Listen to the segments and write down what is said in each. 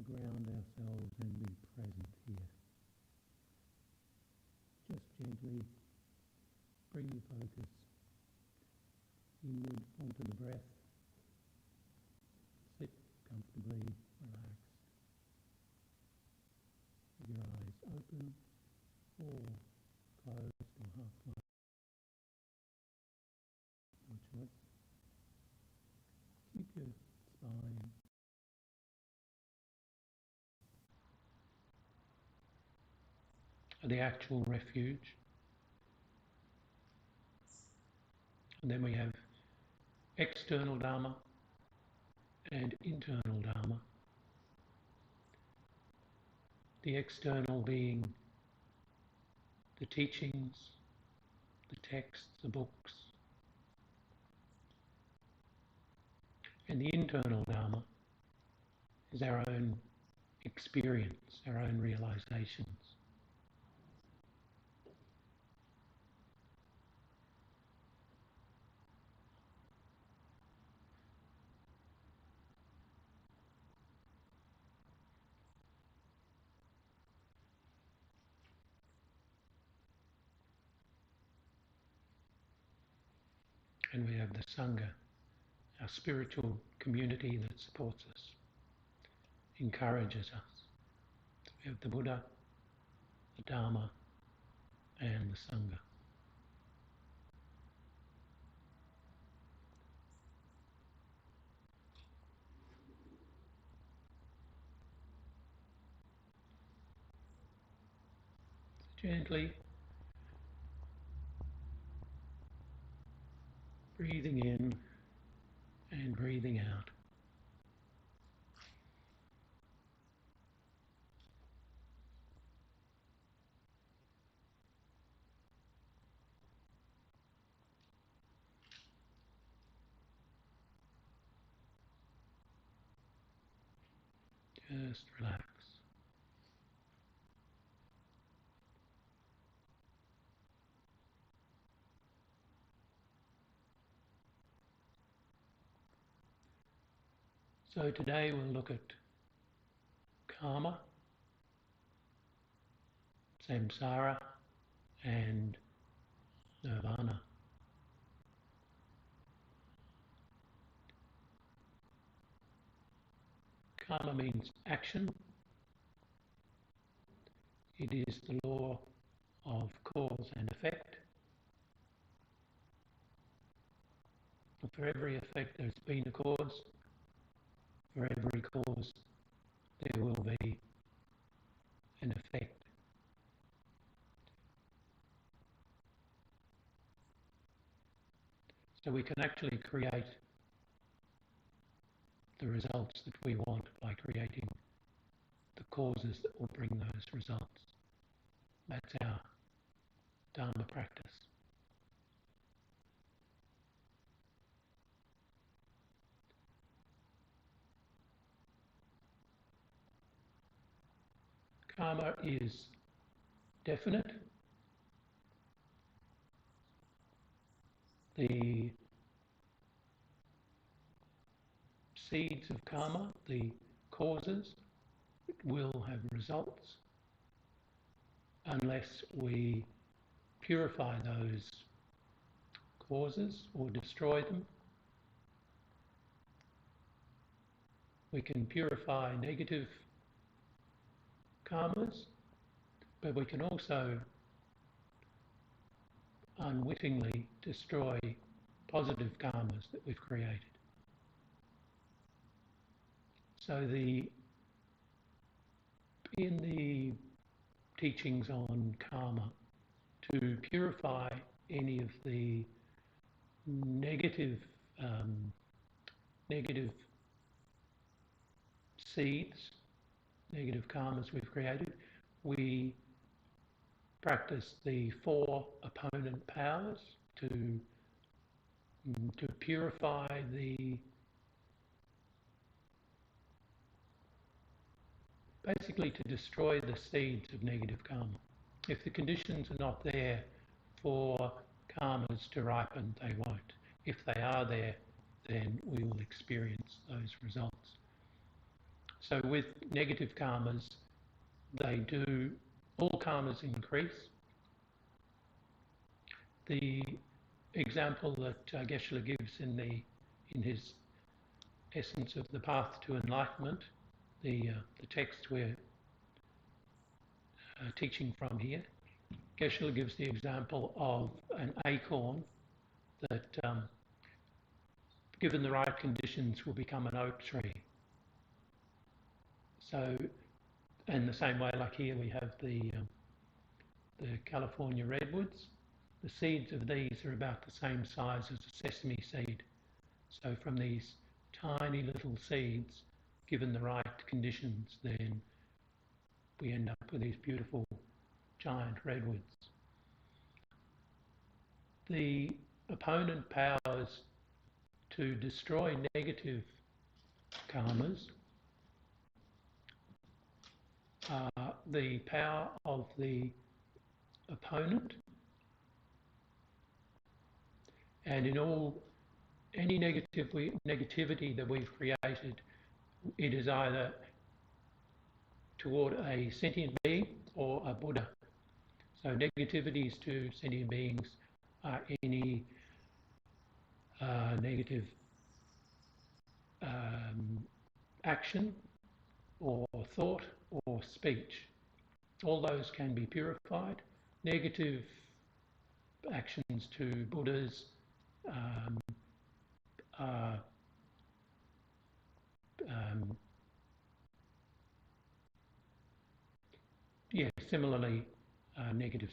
ground ourselves and be present here. Just gently bring your focus inward onto the breath. Sit comfortably, relaxed, with your eyes open or closed or half closed. No choice. Keep your spine the actual refuge. And then we have external Dharma and internal Dharma. The external being the teachings, the texts, the books. And the internal Dharma is our own experience, our own realizations. And we have the Sangha, our spiritual community that supports us, encourages us. We have the Buddha, the Dharma, and the Sangha. So gently breathing in and breathing out. Just relax. So today we'll look at karma, samsara, and nirvana. Karma means action. It is the law of cause and effect. For every effect there's been a cause. For every cause there will be an effect. So we can actually create the results that we want by creating the causes that will bring those results. That's our Dharma practice. Karma is definite. The seeds of karma, the causes, will have results unless we purify those causes or destroy them. We can purify negative karmas, but we can also unwittingly destroy positive karmas that we've created. So in the teachings on karma, to purify any of the negative seeds, negative karmas we've created, we practice the 4 opponent powers to purify basically to destroy the seeds of negative karma. If the conditions are not there for karmas to ripen, they won't. If they are there, then we will experience those results. So with negative karmas, all karmas increase. The example that Geshe gives in his Essence of the Path to Enlightenment, the text we're teaching from here, Geshe gives the example of an acorn that, given the right conditions, will become an oak tree. So, in the same way, like here we have the California redwoods. The seeds of these are about the same size as a sesame seed. So from these tiny little seeds, given the right conditions, then we end up with these beautiful giant redwoods. The opponent powers to destroy negative karmas are the power of the opponent, and in any negativity that we've created, it is either toward a sentient being or a Buddha. So negativities to sentient beings are any negative action or thought or speech. All those can be purified. Negative actions to Buddhas are similarly negative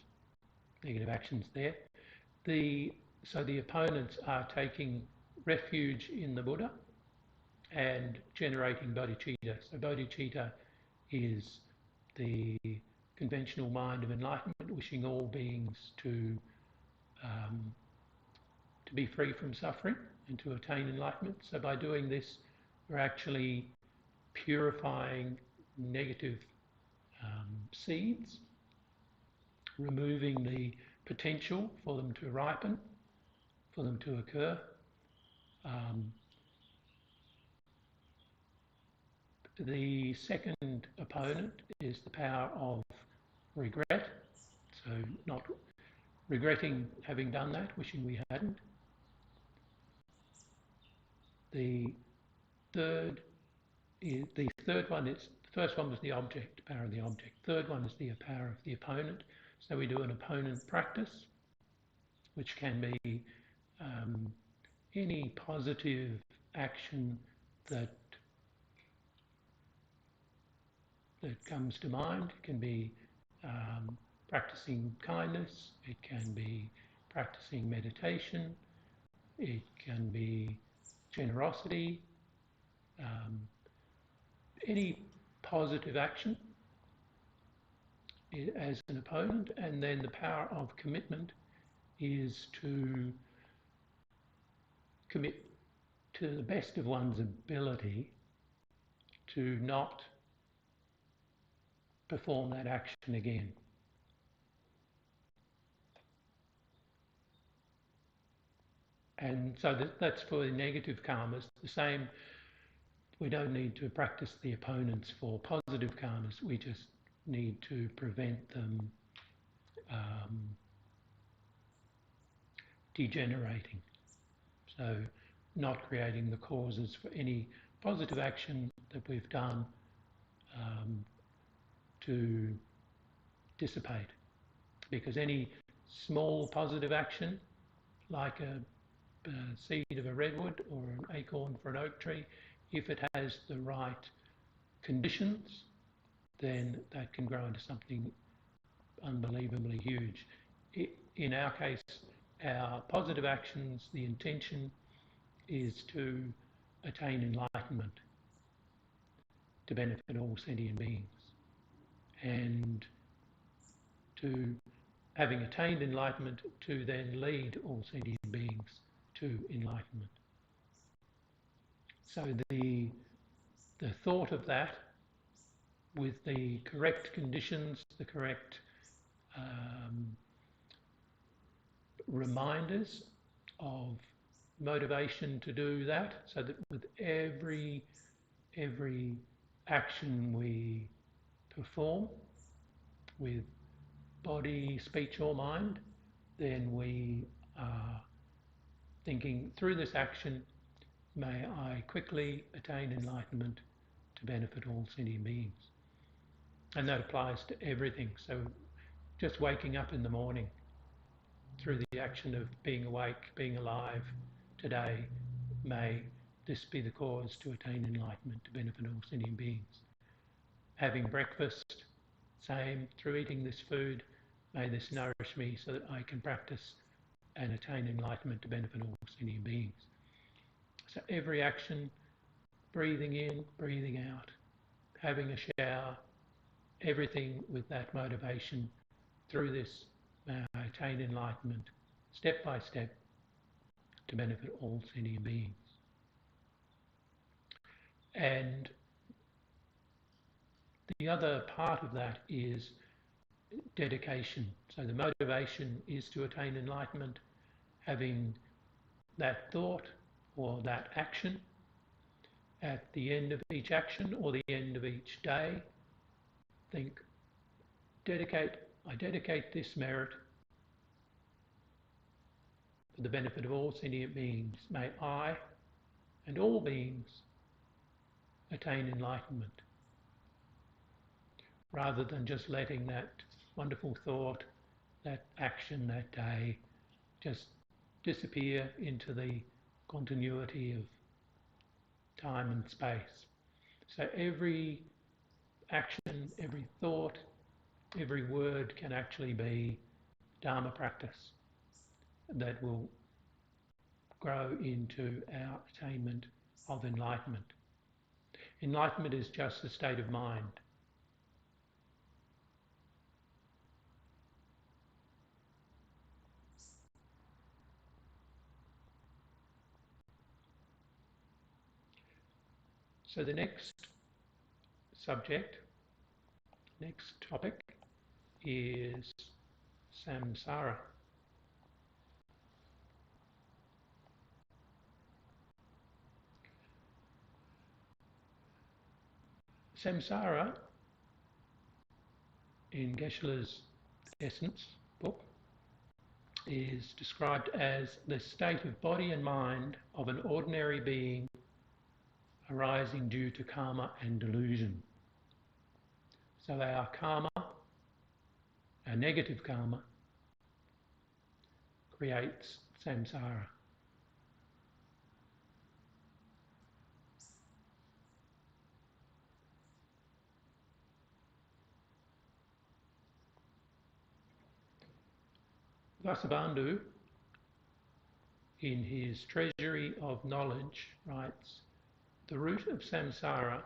actions there. So the opponents are taking refuge in the Buddha and generating bodhicitta. So bodhicitta is the conventional mind of enlightenment, wishing all beings to be free from suffering and to attain enlightenment. So by doing this, we're actually purifying negative seeds, removing the potential for them to ripen, for them to occur. The second opponent is the power of regret. So not regretting having done that, wishing we hadn't. The first one was the object, power of the object. Third one is the power of the opponent. So we do an opponent practice, which can be any positive action that comes to mind. It can be practicing kindness, it can be practicing meditation, it can be generosity, any positive action as an opponent. And then the power of commitment is to commit to the best of one's ability to not perform that action again. And so that's for the negative karmas. The same, we don't need to practice the opponents for positive karmas. We just need to prevent them degenerating. So not creating the causes for any positive action that we've done to dissipate. Because any small positive action, like a seed of a redwood or an acorn for an oak tree, if it has the right conditions, then that can grow into something unbelievably huge. In our case, our positive actions, the intention is to attain enlightenment, to benefit all sentient beings, and to, having attained enlightenment, to then lead all sentient beings to enlightenment. So the thought of that, with the correct conditions, the correct reminders of motivation to do that, so that with every action we perform with body, speech or mind, then we are thinking, through this action, may I quickly attain enlightenment to benefit all sentient beings. And that applies to everything. So just waking up in the morning, through the action of being awake, being alive today, may this be the cause to attain enlightenment to benefit all sentient beings. Having breakfast, same, through eating this food, may this nourish me so that I can practice and attain enlightenment to benefit all sentient beings. So every action, breathing in, breathing out, having a shower, everything with that motivation, through this may I attain enlightenment, step by step, to benefit all sentient beings. And the other part of that is dedication. So the motivation is to attain enlightenment, having that thought or that action at the end of each action or the end of each day. Think, I dedicate this merit for the benefit of all sentient beings. May I and all beings attain enlightenment. Rather than just letting that wonderful thought, that action that day, just disappear into the continuity of time and space. So every action, every thought, every word can actually be Dharma practice that will grow into our attainment of enlightenment. Enlightenment is just a state of mind. So the next subject, next topic is samsara. Samsara, in Geshe's Essence book, is described as the state of body and mind of an ordinary being arising due to karma and delusion. So our karma, our negative karma, creates samsara. Vasubandhu, in his Treasury of Knowledge, writes, the root of samsara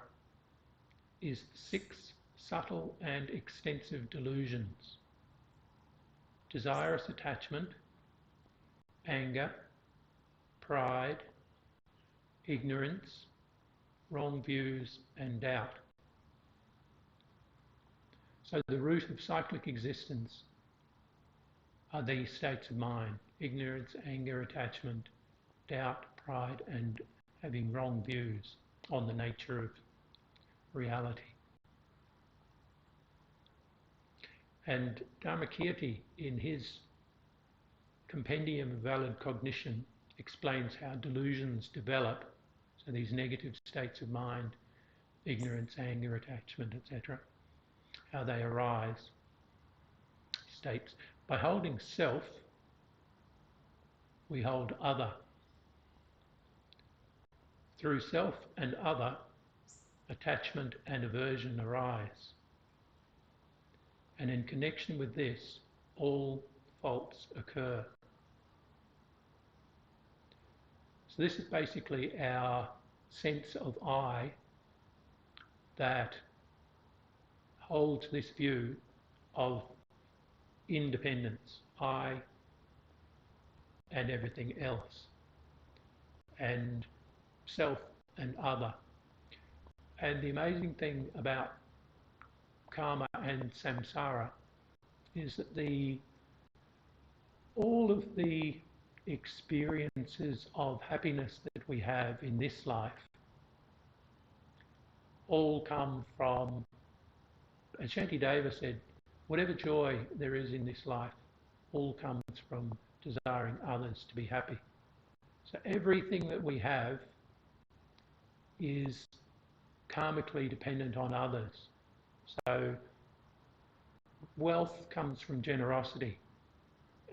is 6 subtle and extensive delusions: desirous attachment, anger, pride, ignorance, wrong views and doubt. So the root of cyclic existence are these states of mind: ignorance, anger, attachment, doubt, pride and having wrong views on the nature of reality. And Dharmakirti, in his Compendium of Valid Cognition, explains how delusions develop, so these negative states of mind, ignorance, anger, attachment, etc., how they arise. States, by holding self, we hold other. Through self and other, attachment and aversion arise. And in connection with this, all faults occur. So this is basically our sense of I that holds this view of independence, I and everything else, and self and other. And the amazing thing about karma and samsara is that all of the experiences of happiness that we have in this life all come from, as Shantideva said, whatever joy there is in this life, all comes from desiring others to be happy. So everything that we have is karmically dependent on others. So wealth comes from generosity,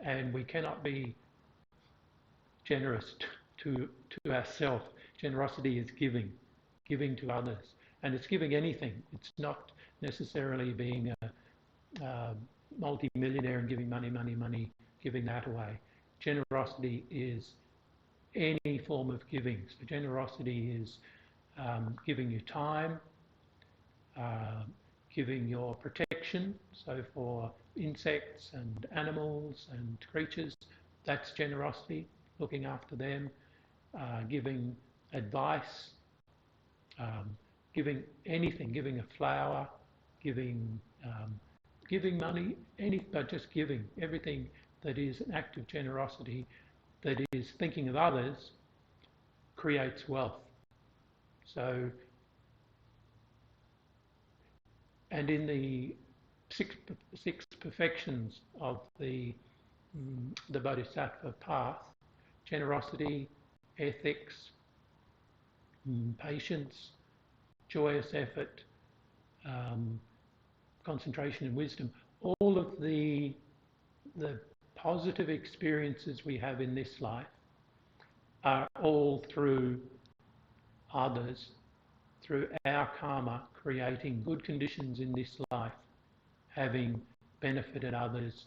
and we cannot be generous to ourselves. Generosity is giving to others, and it's giving anything. It's not necessarily being a multi-millionaire and giving money, giving that away. Generosity is any form of giving. So generosity is giving your time, giving your protection. So for insects and animals and creatures, that's generosity, looking after them, giving advice, giving anything, giving a flower, giving money, but just giving. Everything that is an act of generosity, that is thinking of others, creates wealth. So, and in the six perfections of the Bodhisattva path, generosity, ethics, patience, joyous effort, concentration and wisdom, all of the positive experiences we have in this life are all through others, through our karma, creating good conditions in this life, having benefited others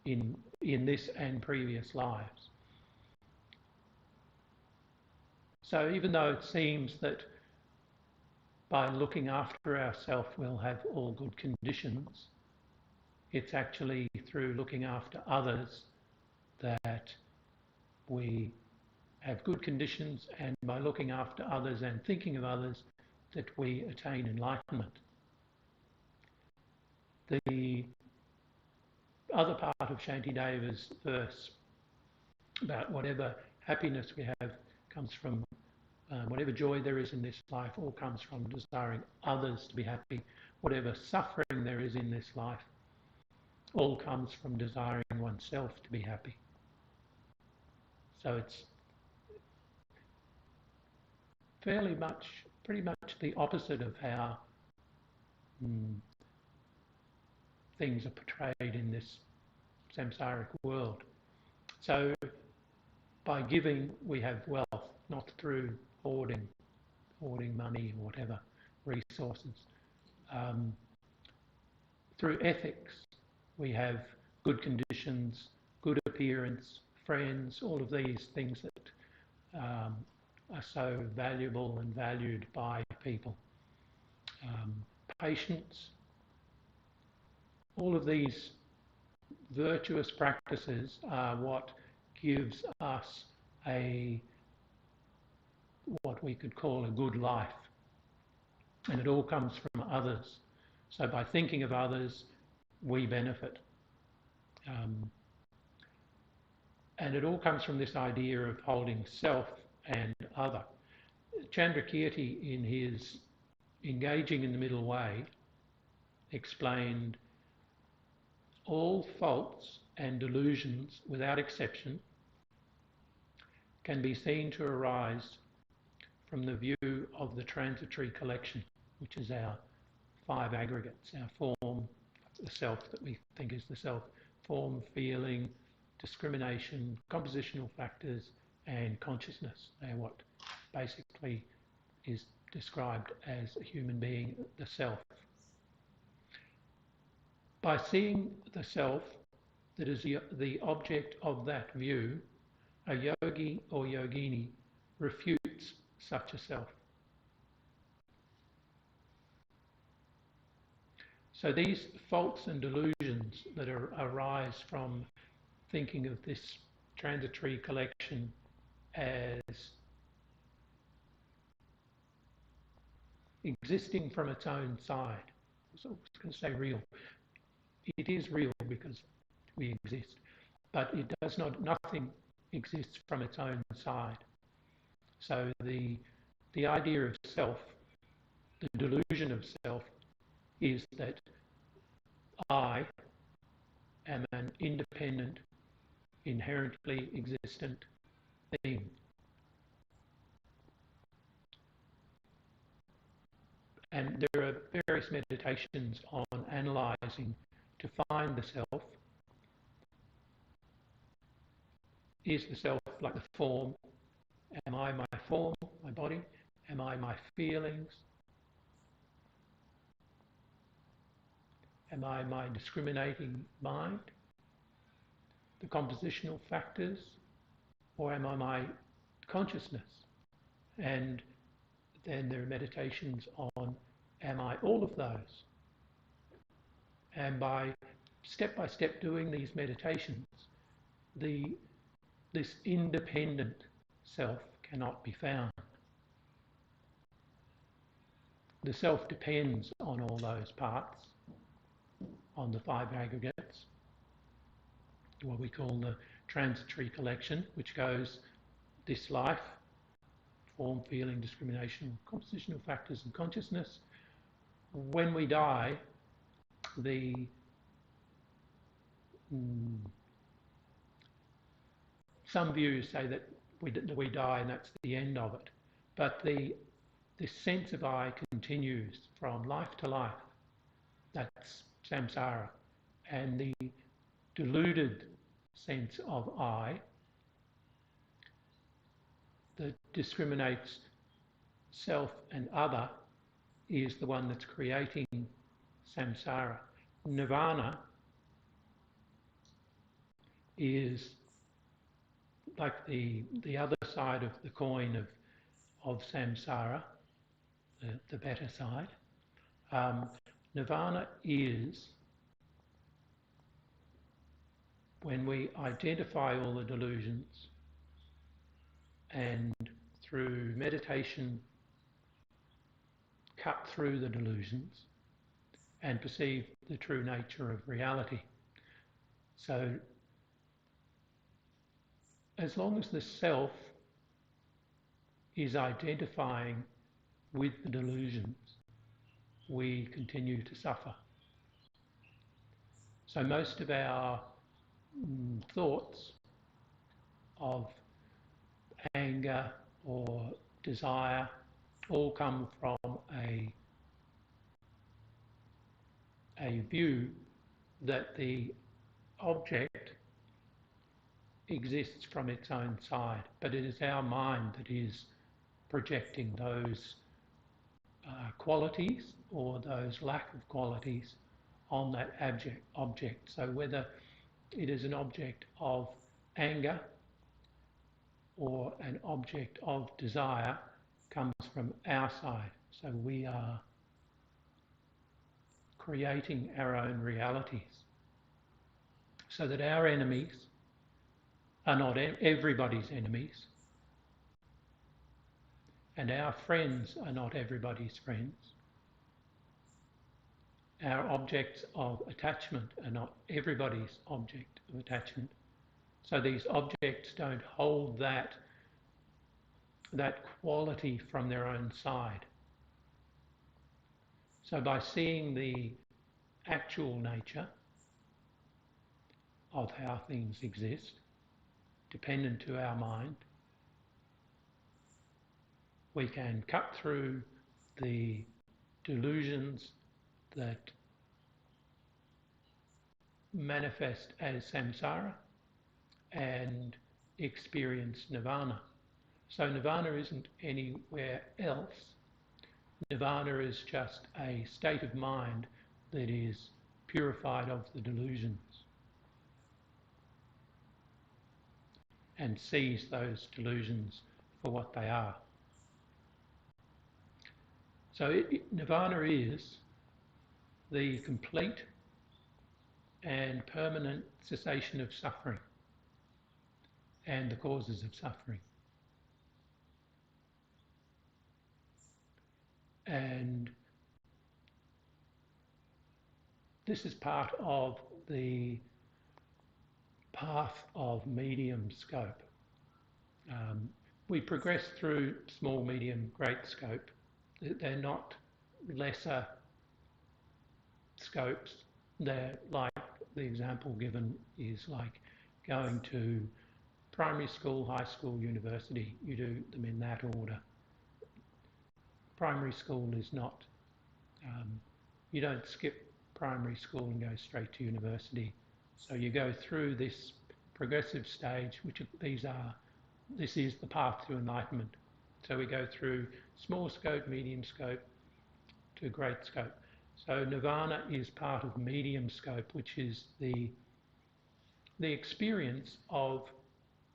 in this and previous lives. So even though it seems that by looking after ourselves we'll have all good conditions, it's actually through looking after others that we have good conditions, and by looking after others and thinking of others that we attain enlightenment. The other part of Shantideva's verse about whatever happiness we have comes from, whatever joy there is in this life all comes from desiring others to be happy. Whatever suffering there is in this life all comes from desiring oneself to be happy. So it's pretty much the opposite of how things are portrayed in this samsaric world. So by giving we have wealth, not through hoarding money or whatever, resources. Through ethics we have good conditions, good appearance, friends, all of these things that are so valuable and valued by people. Patience, all of these virtuous practices are what gives us what we could call a good life. And it all comes from others. So by thinking of others, we benefit. And it all comes from this idea of holding self and other. Chandrakirti, in his Engaging in the Middle Way, explained all faults and delusions, without exception, can be seen to arise from the view of the transitory collection, which is our five aggregates, our form, the self that we think is the self, form, feeling, discrimination, compositional factors, and consciousness. They're what basically is described as a human being, the self. By seeing the self that is the object of that view, a yogi or yogini refutes such a self. So these faults and delusions that arise from thinking of this transitory collection as existing from its own side. So I was going to say real. It is real because we exist, but it does not. Nothing exists from its own side. So the idea of self the delusion of self is that I am an independent, inherently existent being. And there are various meditations on analysing to find the self. Is the self like the form? Am I my form, my body? Am I my feelings? Am I my discriminating mind? The compositional factors? Or am I my consciousness? And then there are meditations on, am I all of those? And by step doing these meditations, this independent self cannot be found. The self depends on all those parts, on the five aggregates, what we call the transitory collection, which goes this life, form, feeling, discrimination, compositional factors and consciousness. When we die, some views say that we die and that's the end of it. But this sense of I continues from life to life. That's samsara. And the deluded sense of I that discriminates self and other is the one that's creating samsara. Nirvana is like the other side of the coin of samsara, the better side. Nirvana is when we identify all the delusions and through meditation cut through the delusions and perceive the true nature of reality. So as long as the self is identifying with the delusions, we continue to suffer. So most of our thoughts of anger or desire all come from a view that the object exists from its own side, but it is our mind that is projecting those qualities or those lack of qualities on that object. So whether it is an object of anger or an object of desire comes from our side. So we are creating our own realities so that our enemies are not everybody's enemies and our friends are not everybody's friends. Our objects of attachment are not everybody's object of attachment. So these objects don't hold that quality from their own side. So by seeing the actual nature of how things exist, dependent to our mind, we can cut through the delusions that manifest as samsara and experience nirvana. So nirvana isn't anywhere else. Nirvana is just a state of mind that is purified of the delusions and sees those delusions for what they are. So nirvana is the complete and permanent cessation of suffering and the causes of suffering. And this is part of the path of medium scope. We progress through small, medium, great scope. They're not lesser scopes. They're like the example given is like going to primary school, high school, university. You do them in that order. Primary school is not, you don't skip primary school and go straight to university. So you go through this progressive stage, which this is the path to enlightenment. So we go through small scope, medium scope to great scope. So Nirvana is part of medium scope, which is the experience of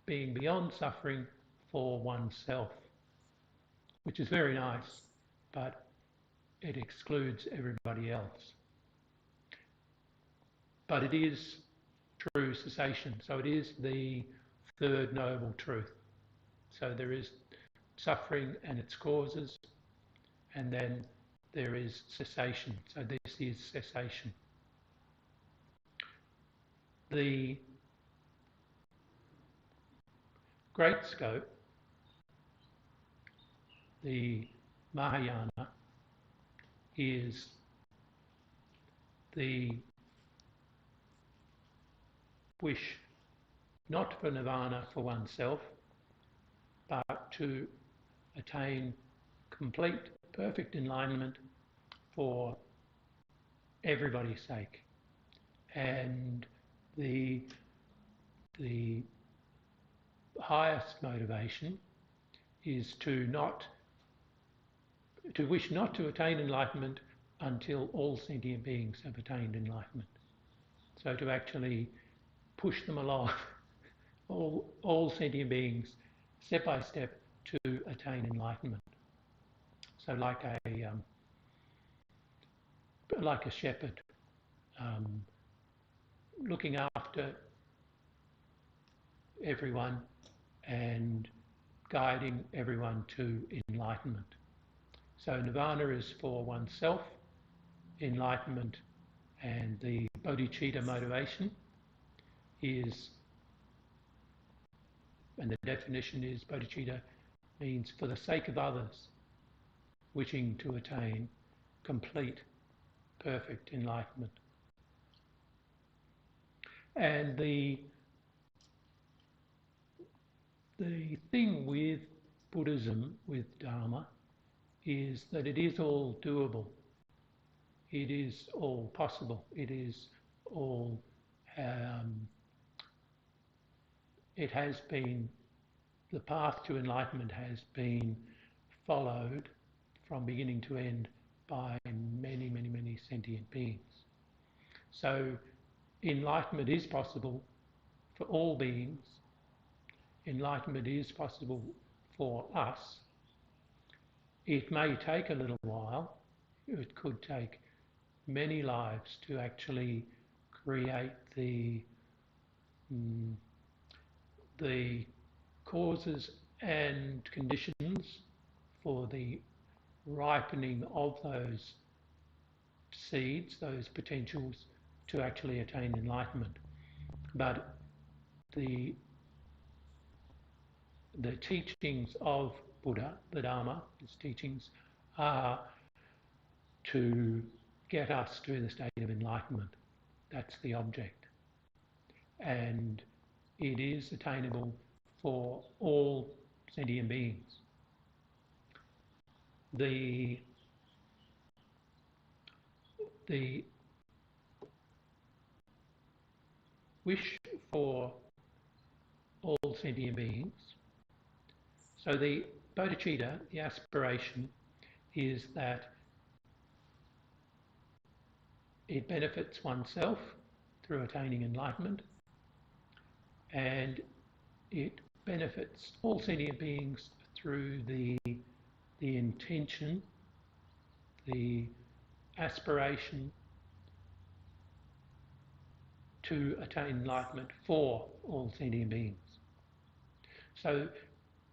being beyond suffering for oneself, which is very nice, but it excludes everybody else. But it is true cessation, so it is the third noble truth. So there is suffering and its causes, and then there is cessation. So this is cessation. The great scope, the Mahayana, is the wish not for nirvana for oneself, but to attain complete, perfect enlightenment for everybody's sake. And the highest motivation is to wish not to attain enlightenment until all sentient beings have attained enlightenment. So to actually push them along, all sentient beings, step by step, to attain enlightenment. So like a shepherd, looking after everyone and guiding everyone to enlightenment. So nirvana is for oneself, enlightenment and the bodhicitta motivation is, and the definition is, bodhicitta means for the sake of others, wishing to attain complete, perfect enlightenment. And the thing with Buddhism, with Dharma, is that it is all doable. It is all possible. It is all, it has been, the path to enlightenment has been followed from beginning to end by many, many, many sentient beings. So enlightenment is possible for all beings. Enlightenment is possible for us. It may take a little while. It could take many lives to actually create the causes and conditions for the ripening of those seeds, those potentials, to actually attain enlightenment. But the teachings of Buddha, the Dharma, his teachings, are to get us to the state of enlightenment. That's the object. And it is attainable for all sentient beings. The wish for all sentient beings. So the bodhicitta, the aspiration, is that it benefits oneself through attaining enlightenment, and it benefits all sentient beings through the intention, the aspiration to attain enlightenment for all sentient beings. So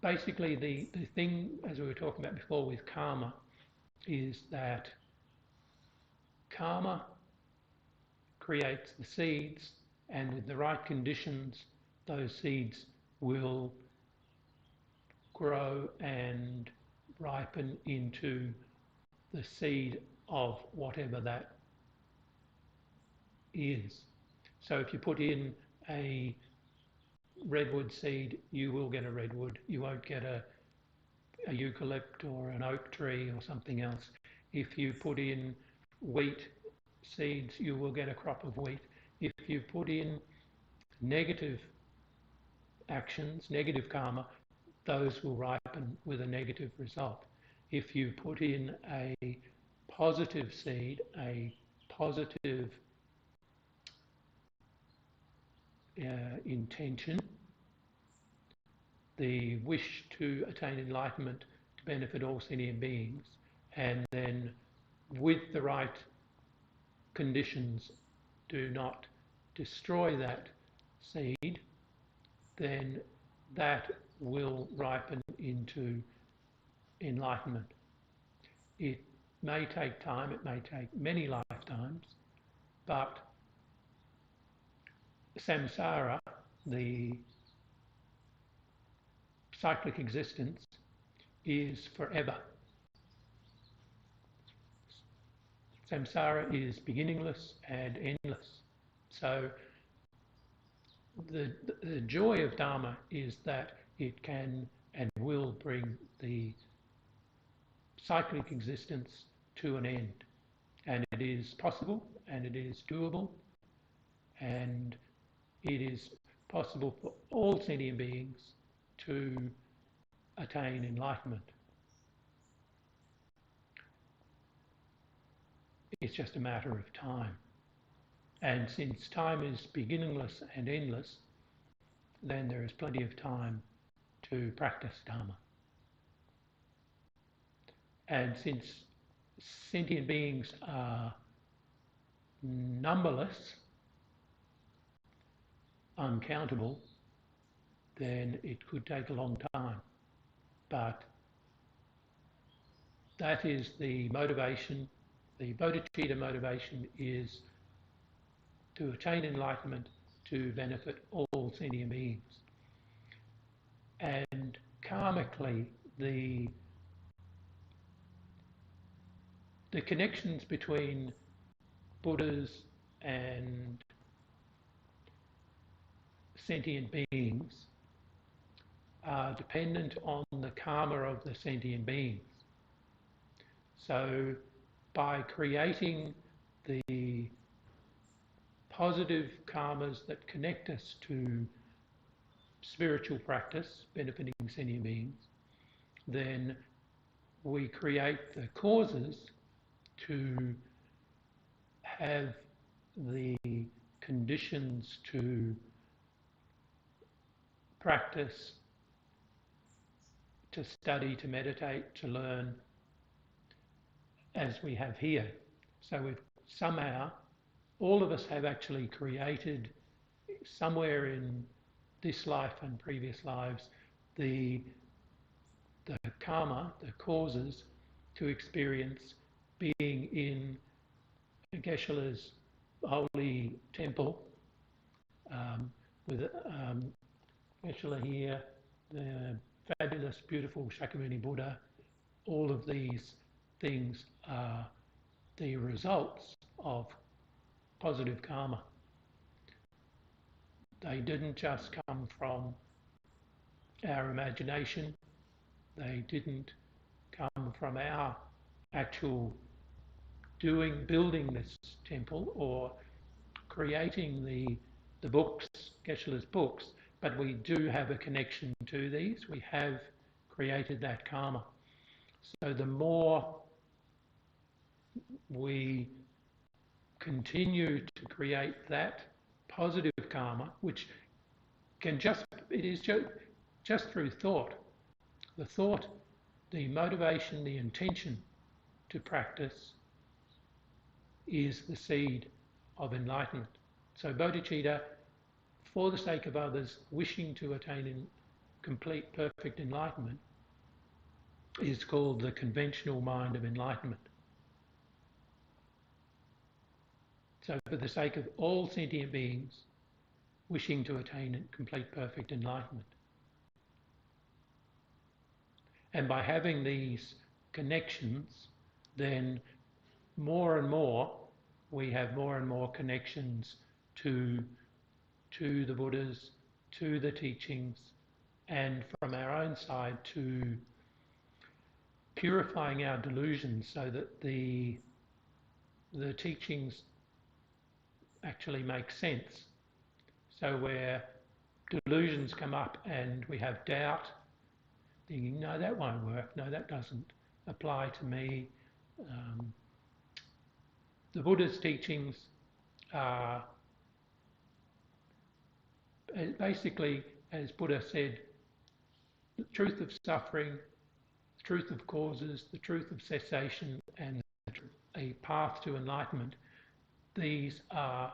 basically the thing, as we were talking about before with karma, is that karma creates the seeds, and with the right conditions, those seeds will grow and ripen into the seed of whatever that is. So if you put in a redwood seed, you will get a redwood. You won't get a eucalypt or an oak tree or something else. If you put in wheat seeds, you will get a crop of wheat. If you put in negative actions, negative karma, those will ripen with a negative result. If you put in a positive seed, a positive intention, the wish to attain enlightenment to benefit all sentient beings, and then with the right conditions do not destroy that seed, then that will ripen into enlightenment. It may take time, it may take many lifetimes, but samsara, the cyclic existence, is forever. Samsara is beginningless and endless. So the joy of Dharma is that it can and will bring the cyclic existence to an end. And it is possible, and it is doable, and it is possible for all sentient beings to attain enlightenment. It's just a matter of time. And since time is beginningless and endless, then there is plenty of time to practice Dharma. And since sentient beings are numberless, uncountable, then it could take a long time. But that is the motivation. The bodhicitta motivation is to attain enlightenment to benefit all sentient beings. And karmically, the connections between Buddhas and sentient beings are dependent on the karma of the sentient beings. So by creating the positive karmas that connect us to spiritual practice benefiting sentient beings, then we create the causes to have the conditions to practice, to study, to meditate, to learn, as we have here. So we've somehow, all of us have actually created somewhere in this life and previous lives the karma, the causes to experience being in Geshe's holy temple, with Geshe here, the fabulous, beautiful Shakyamuni Buddha. All of these things are the results of positive karma. They didn't just come from our imagination. They didn't come from our actual building this temple or creating the books, Geshe's books, but we do have a connection to these. We have created that karma. So the more we continue to create that positive karma, which can it is just through thought. The thought, the motivation, the intention to practice is the seed of enlightenment. So bodhicitta, for the sake of others, wishing to attain complete, perfect enlightenment, is called the conventional mind of enlightenment. So for the sake of all sentient beings wishing to attain complete, perfect enlightenment. And by having these connections, then more and more we have more and more connections to the Buddhas, to the teachings, and from our own side to purifying our delusions so that the teachings actually make sense. So where delusions come up and we have doubt, thinking, no, that won't work, no, that doesn't apply to me. The Buddha's teachings are basically, as Buddha said, the truth of suffering, the truth of causes, the truth of cessation, and a path to enlightenment. These are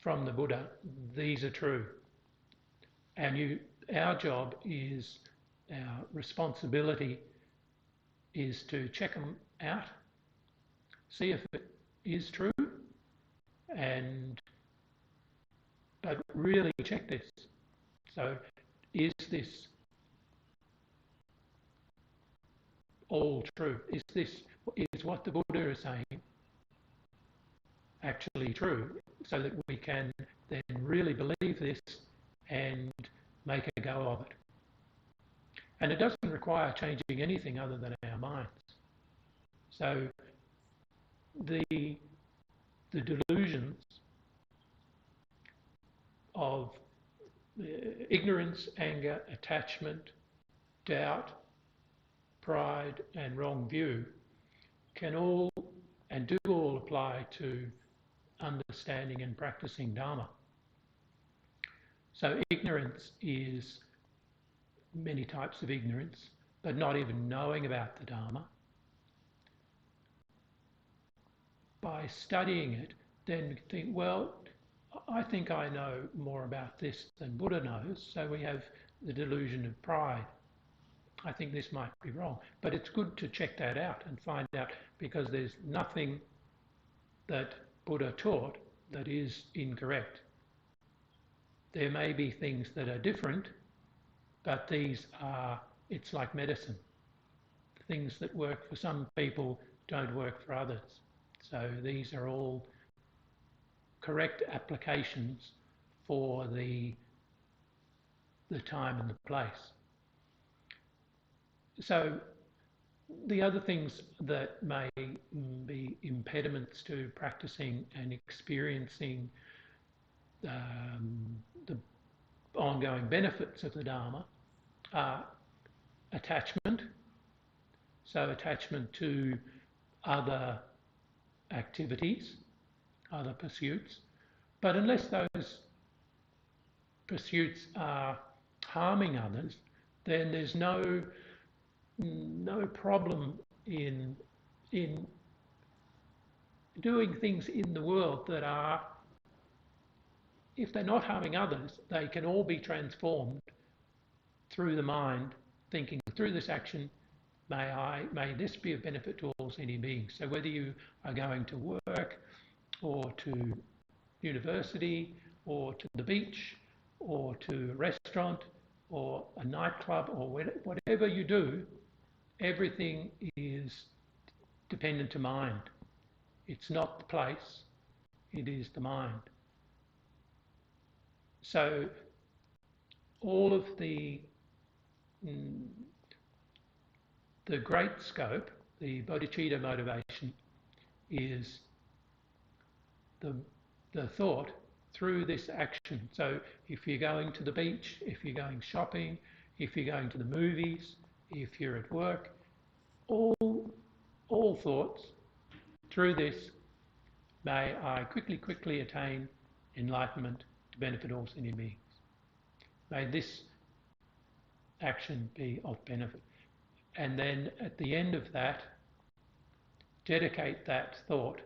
from the Buddha. These are true. And our job is, our responsibility is to check them out, see if it is true, but really check this. So is this all true? Is what the Buddha is saying actually true? So that we can then really believe this and make a go of it. And it doesn't require changing anything other than our minds. So the delusions of ignorance, anger, attachment, doubt, pride, and wrong view can all and do all apply to understanding and practicing Dharma. So ignorance is many types of ignorance, but not even knowing about the Dharma. By studying it, then we think, well, I think I know more about this than Buddha knows, so we have the delusion of pride. I think this might be wrong, but it's good to check that out and find out, because there's nothing that Buddha taught that is incorrect. There may be things that are different, but it's like medicine. Things that work for some people don't work for others. So these are all correct applications for the time and the place. So the other things that may be impediments to practicing and experiencing the ongoing benefits of the Dharma are attachment. So attachment to other activities, other pursuits. But unless those pursuits are harming others, then there's no problem in doing things in the world that are, if they're not harming others, they can all be transformed through the mind, thinking through this action, may this be of benefit to all sentient beings. So whether you are going to work or to university or to the beach or to a restaurant or a nightclub or whatever you do, everything is dependent to mind. It's not the place, it is the mind. So all of the great scope, the bodhicitta motivation, is the thought through this action. So if you're going to the beach, if you're going shopping, if you're going to the movies, if you're at work, all thoughts through this, may I quickly attain enlightenment to benefit all sentient beings. May this action be of benefit. And then at the end of that, dedicate that thought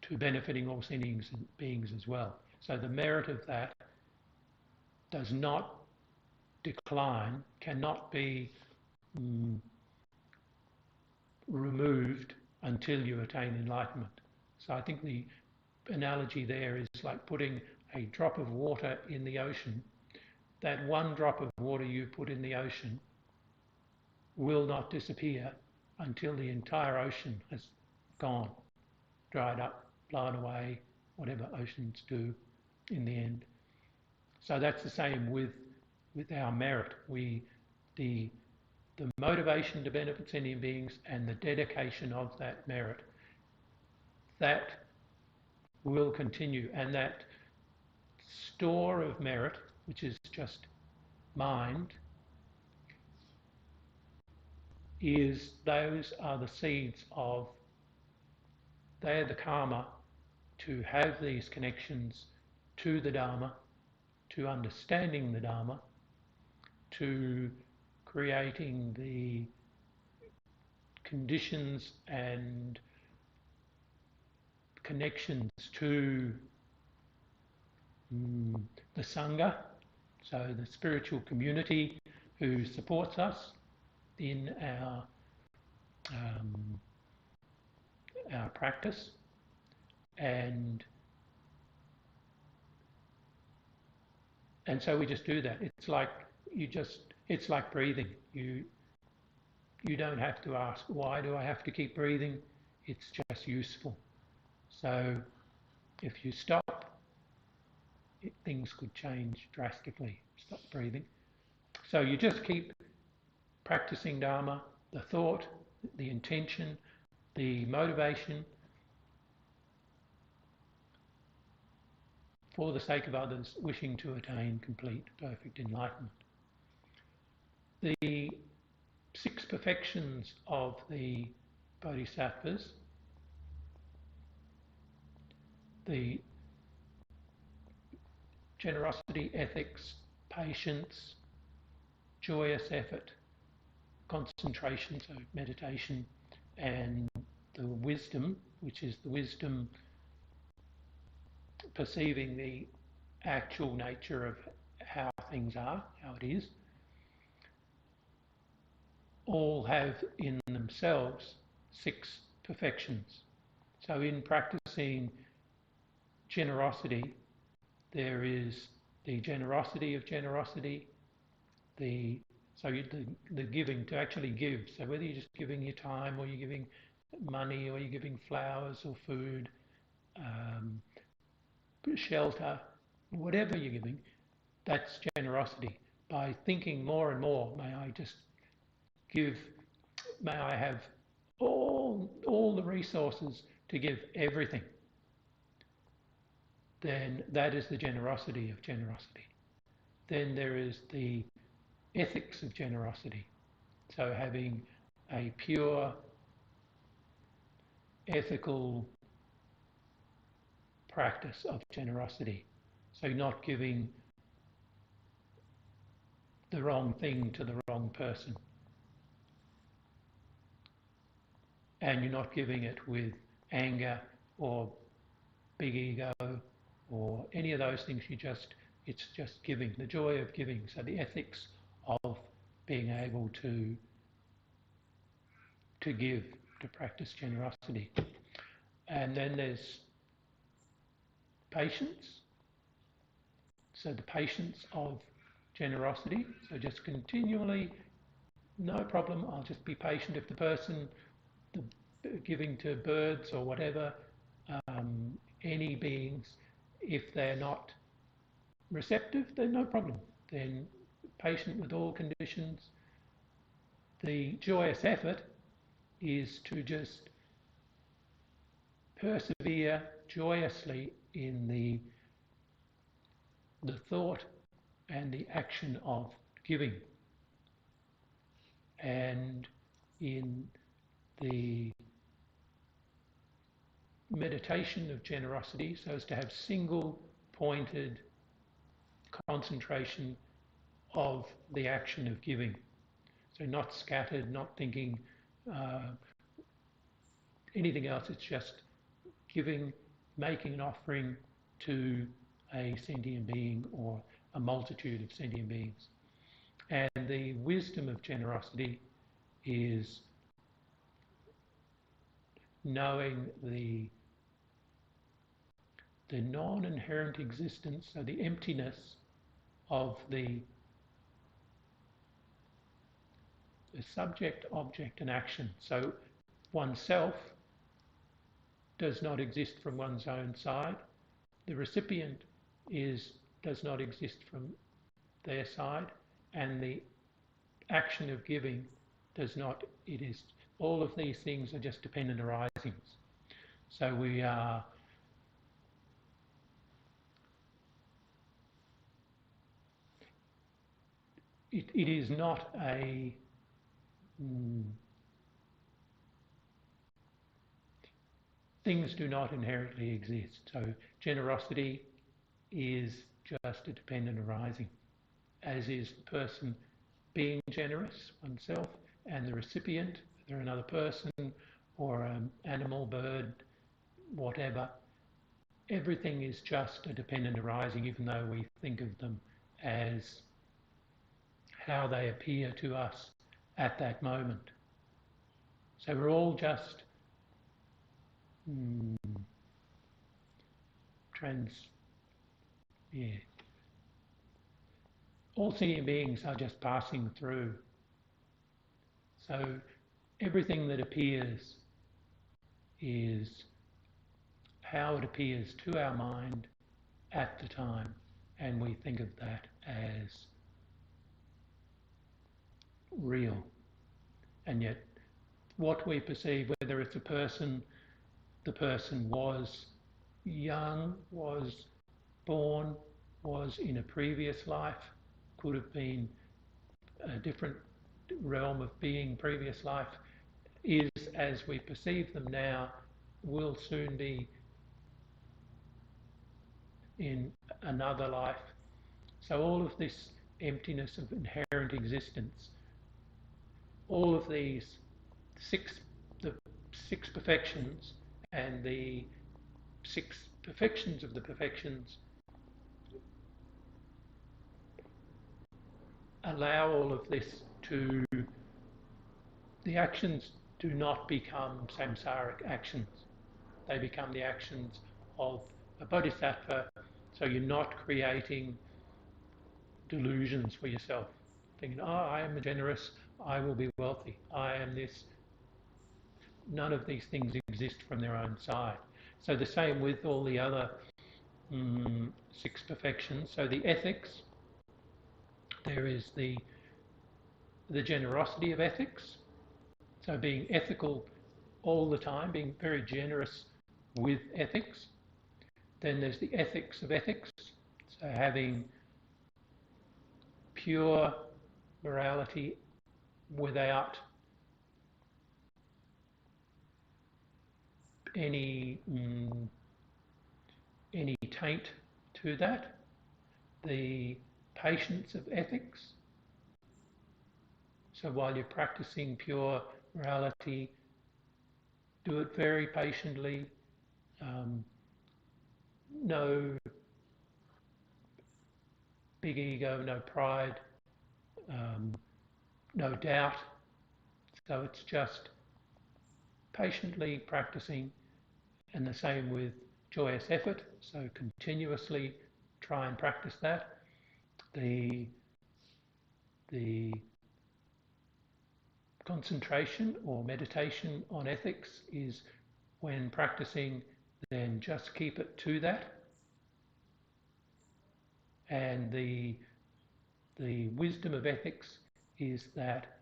to benefiting all sentient beings as well. So the merit of that does not decline, cannot be removed until you attain enlightenment. So I think the analogy there is like putting a drop of water in the ocean. That one drop of water you put in the ocean will not disappear until the entire ocean has gone, dried up, blown away, whatever oceans do in the end. So that's the same with our merit. The motivation to benefit sentient beings and the dedication of that merit, that will continue. And that store of merit, which is just mind, those are the seeds of, they are the karma to have these connections to the Dharma, to understanding the Dharma, to creating the conditions and connections to the Sangha, so the spiritual community who supports us in our practice, and so we just do that. It's like it's like breathing. You don't have to ask, why do I have to keep breathing? It's just useful. So if you stop, things could change drastically. Stop breathing. So you just keep practicing Dharma, the thought, the intention, the motivation for the sake of others wishing to attain complete, perfect enlightenment. The 6 perfections of the Bodhisattvas, the generosity, ethics, patience, joyous effort, concentration, so meditation, and the wisdom, which is the wisdom perceiving the actual nature of how things are, how it is, all have in themselves 6 perfections. So in practicing generosity, there is the generosity of generosity, the giving, to actually give. So whether you're just giving your time, or you're giving money, or you're giving flowers or food, shelter, whatever you're giving, that's generosity. By thinking more and more, may I just give, may I have all the resources to give everything, then that is the generosity of generosity. Then there is the ethics of generosity. So having a pure, ethical practice of generosity. So not giving the wrong thing to the wrong person. And you're not giving it with anger or big ego or any of those things. It's just giving, the joy of giving. So the ethics of being able to give, to practice generosity. And then there's patience. So the patience of generosity. So just continually, no problem, I'll just be patient. If the person giving to birds or whatever, any beings, if they're not receptive, then no problem. Then patient with all conditions. The joyous effort is to just persevere joyously in the thought and the action of giving, and in the meditation of generosity, so as to have single pointed concentration of the action of giving. So not scattered, not thinking anything else, it's just giving, making an offering to a sentient being or a multitude of sentient beings. And the wisdom of generosity is knowing the non-inherent existence, so the emptiness of the a subject, object and action. So oneself does not exist from one's own side. The recipient does not exist from their side, and the action of giving does not. It is all of these things are just dependent arisings. So we are. It is not a. Things do not inherently exist. So generosity is just a dependent arising, as is the person being generous, oneself, and the recipient, whether another person or an animal, bird, whatever. Everything is just a dependent arising, even though we think of them as how they appear to us at that moment. So we're all just all sentient beings are just passing through. So everything that appears is how it appears to our mind at the time, and we think of that as real. And yet what we perceive, whether it's a person, the person was young, was born, was in a previous life, could have been a different realm of being, previous life, is as we perceive them now, will soon be in another life. So all of this emptiness of inherent existence, all of these the six perfections and the six perfections of the perfections allow all of this to, the actions do not become samsaric actions. They become the actions of a bodhisattva. So you're not creating delusions for yourself, thinking, oh, I am generous, I will be wealthy, I am this. None of these things exist from their own side. So the same with all the other six perfections. So the ethics, there is the generosity of ethics. So being ethical all the time, being very generous with ethics. Then there's the ethics of ethics. So having pure morality without any taint to that. The patience of ethics. So while you're practicing pure morality, do it very patiently. No big ego, no pride, no doubt. So it's just patiently practicing, and the same with joyous effort. So continuously try and practice that. The concentration or meditation on ethics is when practicing, then just keep it to that. And the wisdom of ethics is that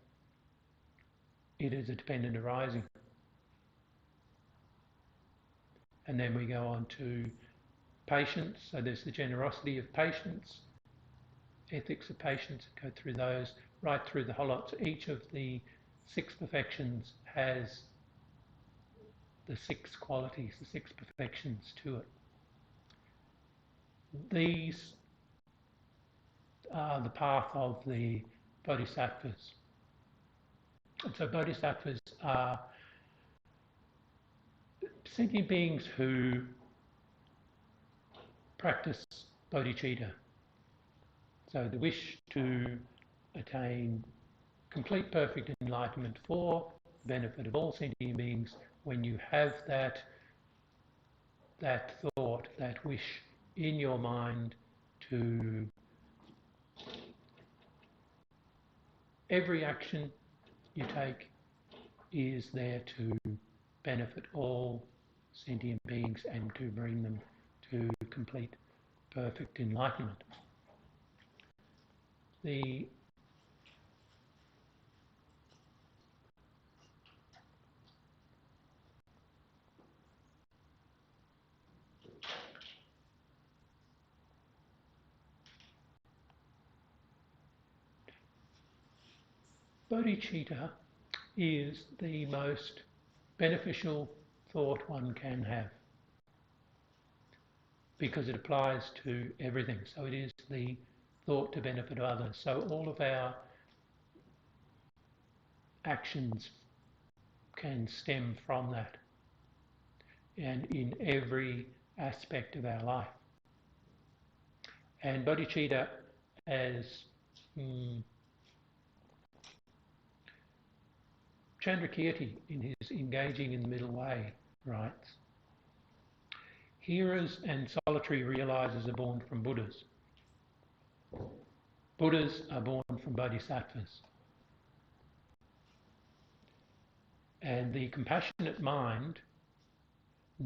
it is a dependent arising. And then we go on to patience. So there's the generosity of patience, ethics of patience, go through those right through the whole lot. So each of the six perfections has the six qualities, the six perfections to it. These are the path of the bodhisattvas. And so bodhisattvas are sentient beings who practice bodhicitta. So the wish to attain complete perfect enlightenment for the benefit of all sentient beings. When you have that thought, that wish in your mind, to every action you take is there to benefit all sentient beings and to bring them to complete, perfect enlightenment. The bodhicitta is the most beneficial thought one can have because it applies to everything. So it is the thought to benefit others. So all of our actions can stem from that, and in every aspect of our life. And bodhicitta, as Chandrakirti in his Engaging in the Middle Way writes, hearers and solitary realizers are born from Buddhas. Buddhas are born from Bodhisattvas. And the compassionate mind,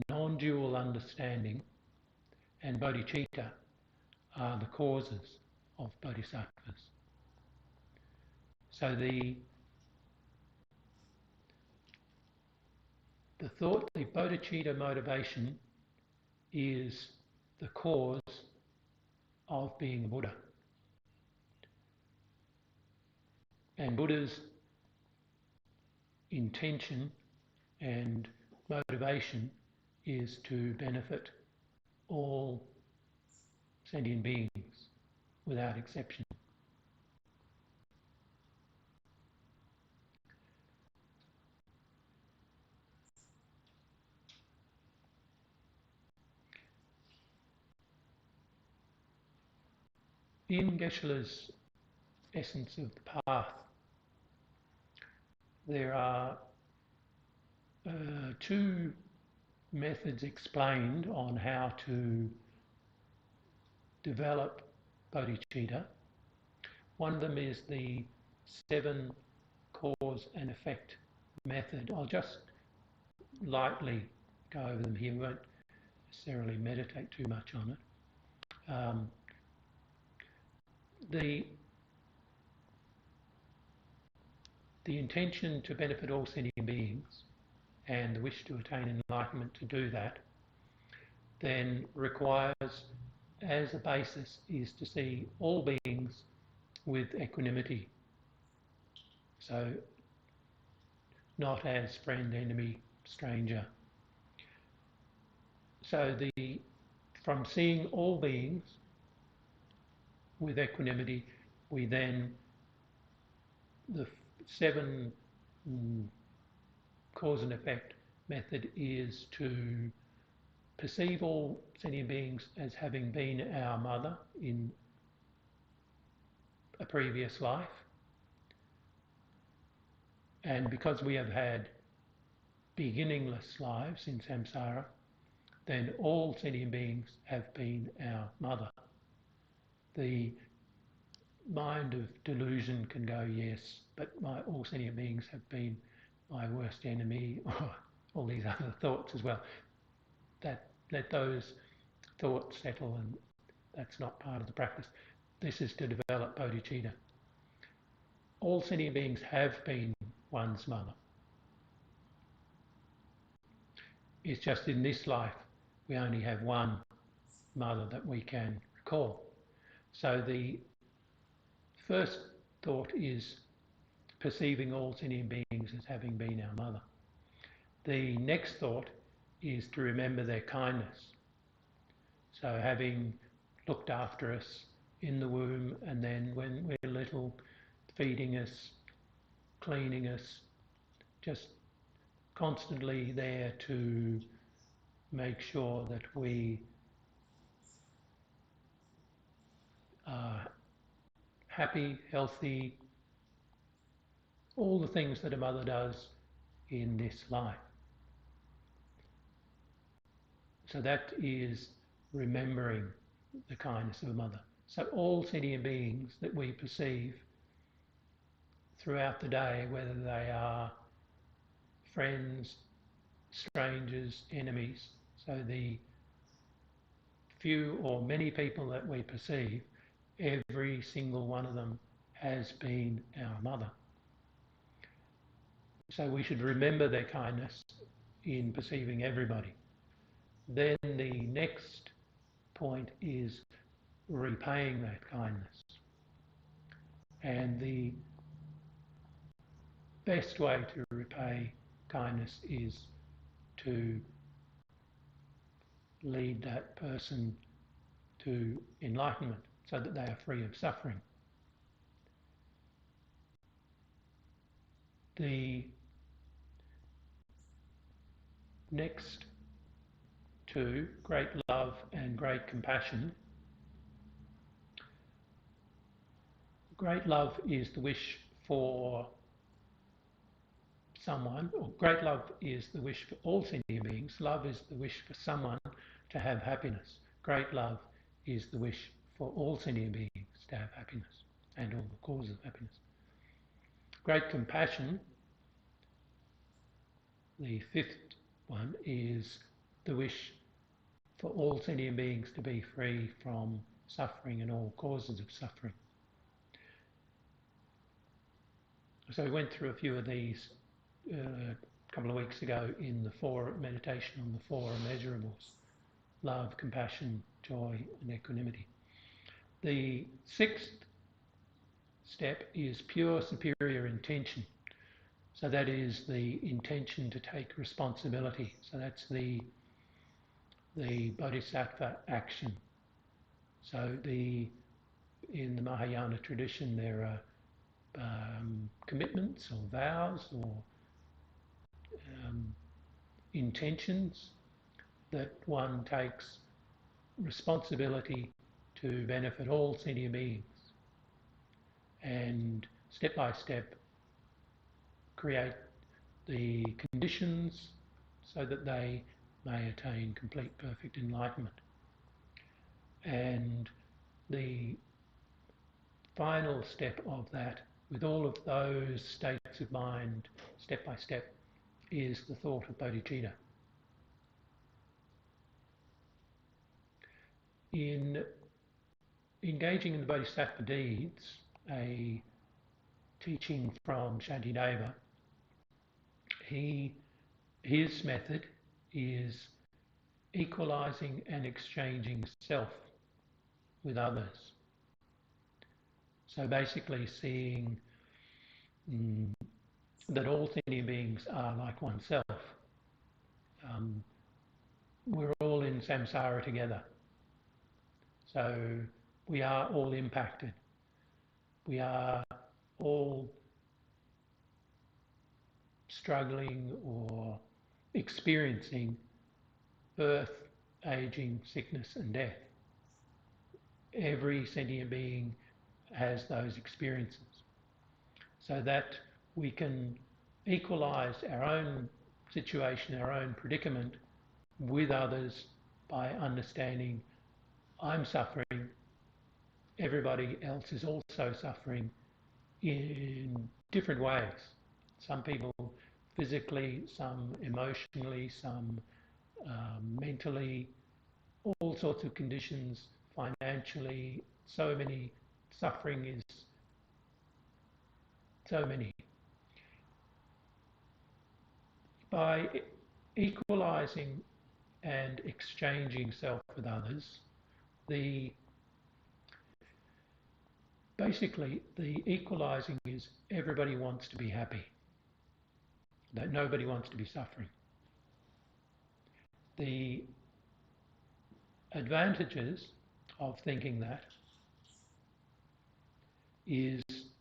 non-dual understanding, and bodhicitta are the causes of Bodhisattvas. So the thought, the bodhicitta motivation is the cause of being a Buddha. And Buddha's intention and motivation is to benefit all sentient beings without exception. In Geshe's Essence of the Path, there are two methods explained on how to develop bodhicitta. One of them is the 7 cause and effect method. I'll just lightly go over them here. We won't necessarily meditate too much on it. The intention to benefit all sentient beings and the wish to attain enlightenment to do that then requires, as a basis, is to see all beings with equanimity. So not as friend, enemy, stranger. So from seeing all beings with equanimity, we then, the 7 cause and effect method is to perceive all sentient beings as having been our mother in a previous life. And because we have had beginningless lives in samsara, then all sentient beings have been our mother. The mind of delusion can go, yes, but all sentient beings have been my worst enemy, or all these other thoughts as well. Let those thoughts settle, and that's not part of the practice. This is to develop bodhicitta. All sentient beings have been one's mother. It's just in this life we only have one mother that we can recall. So the first thought is perceiving all sentient beings as having been our mother. The next thought is to remember their kindness. So having looked after us in the womb, and then when we're little, feeding us, cleaning us, just constantly there to make sure that we are happy, healthy, all the things that a mother does in this life. So that is remembering the kindness of a mother. So all sentient beings that we perceive throughout the day, whether they are friends, strangers, enemies. So the few or many people that we perceive, every single one of them has been our mother. So we should remember their kindness in perceiving everybody. Then the next point is repaying that kindness. And the best way to repay kindness is to lead that person to enlightenment so that they are free of suffering. The next two, great love and great compassion. Great love is the wish for someone, or great love is the wish for all sentient beings. Love is the wish for someone to have happiness. Great love is the wish for all sentient beings to have happiness and all the causes of happiness. Great compassion, the fifth one, is the wish for all sentient beings to be free from suffering and all causes of suffering. So we went through a few of these a couple of weeks ago in the meditation on the four immeasurables: love, compassion, joy and equanimity. The sixth step is pure superior intention. So that is the intention to take responsibility. So that's the Bodhisattva action. So in the Mahayana tradition there are commitments or vows or intentions that one takes responsibility to benefit all sentient beings, and step by step create the conditions so that they may attain complete perfect enlightenment. And the final step of that, with all of those states of mind, step by step, is the thought of bodhicitta. In engaging in the bodhisattva deeds, a teaching from Shantideva, his method is equalizing and exchanging self with others. So basically seeing that all sentient beings are like oneself. We're all in samsara together. So we are all impacted. We are all struggling or experiencing birth, aging, sickness and death. Every sentient being has those experiences, so that we can equalize our own situation, our own predicament with others by understanding I'm suffering, everybody else is also suffering in different ways. Some people physically, some emotionally, some mentally, all sorts of conditions, financially, so many. Suffering is so many. By equalizing and exchanging self with others, basically the equalizing is everybody wants to be happy, that nobody wants to be suffering. The advantages of thinking that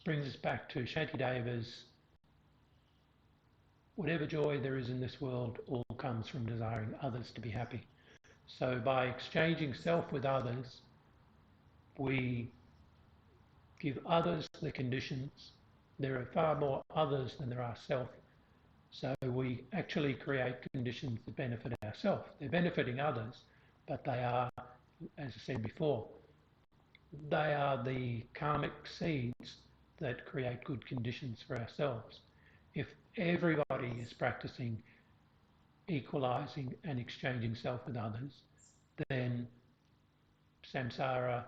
brings us back to Shantideva's whatever joy there is in this world all comes from desiring others to be happy. So by exchanging self with others, we give others the conditions. There are far more others than there are self. So we actually create conditions that benefit ourselves. They're benefiting others, but they are, as I said before, they are the karmic seeds that create good conditions for ourselves. If everybody is practicing equalizing and exchanging self with others, then samsara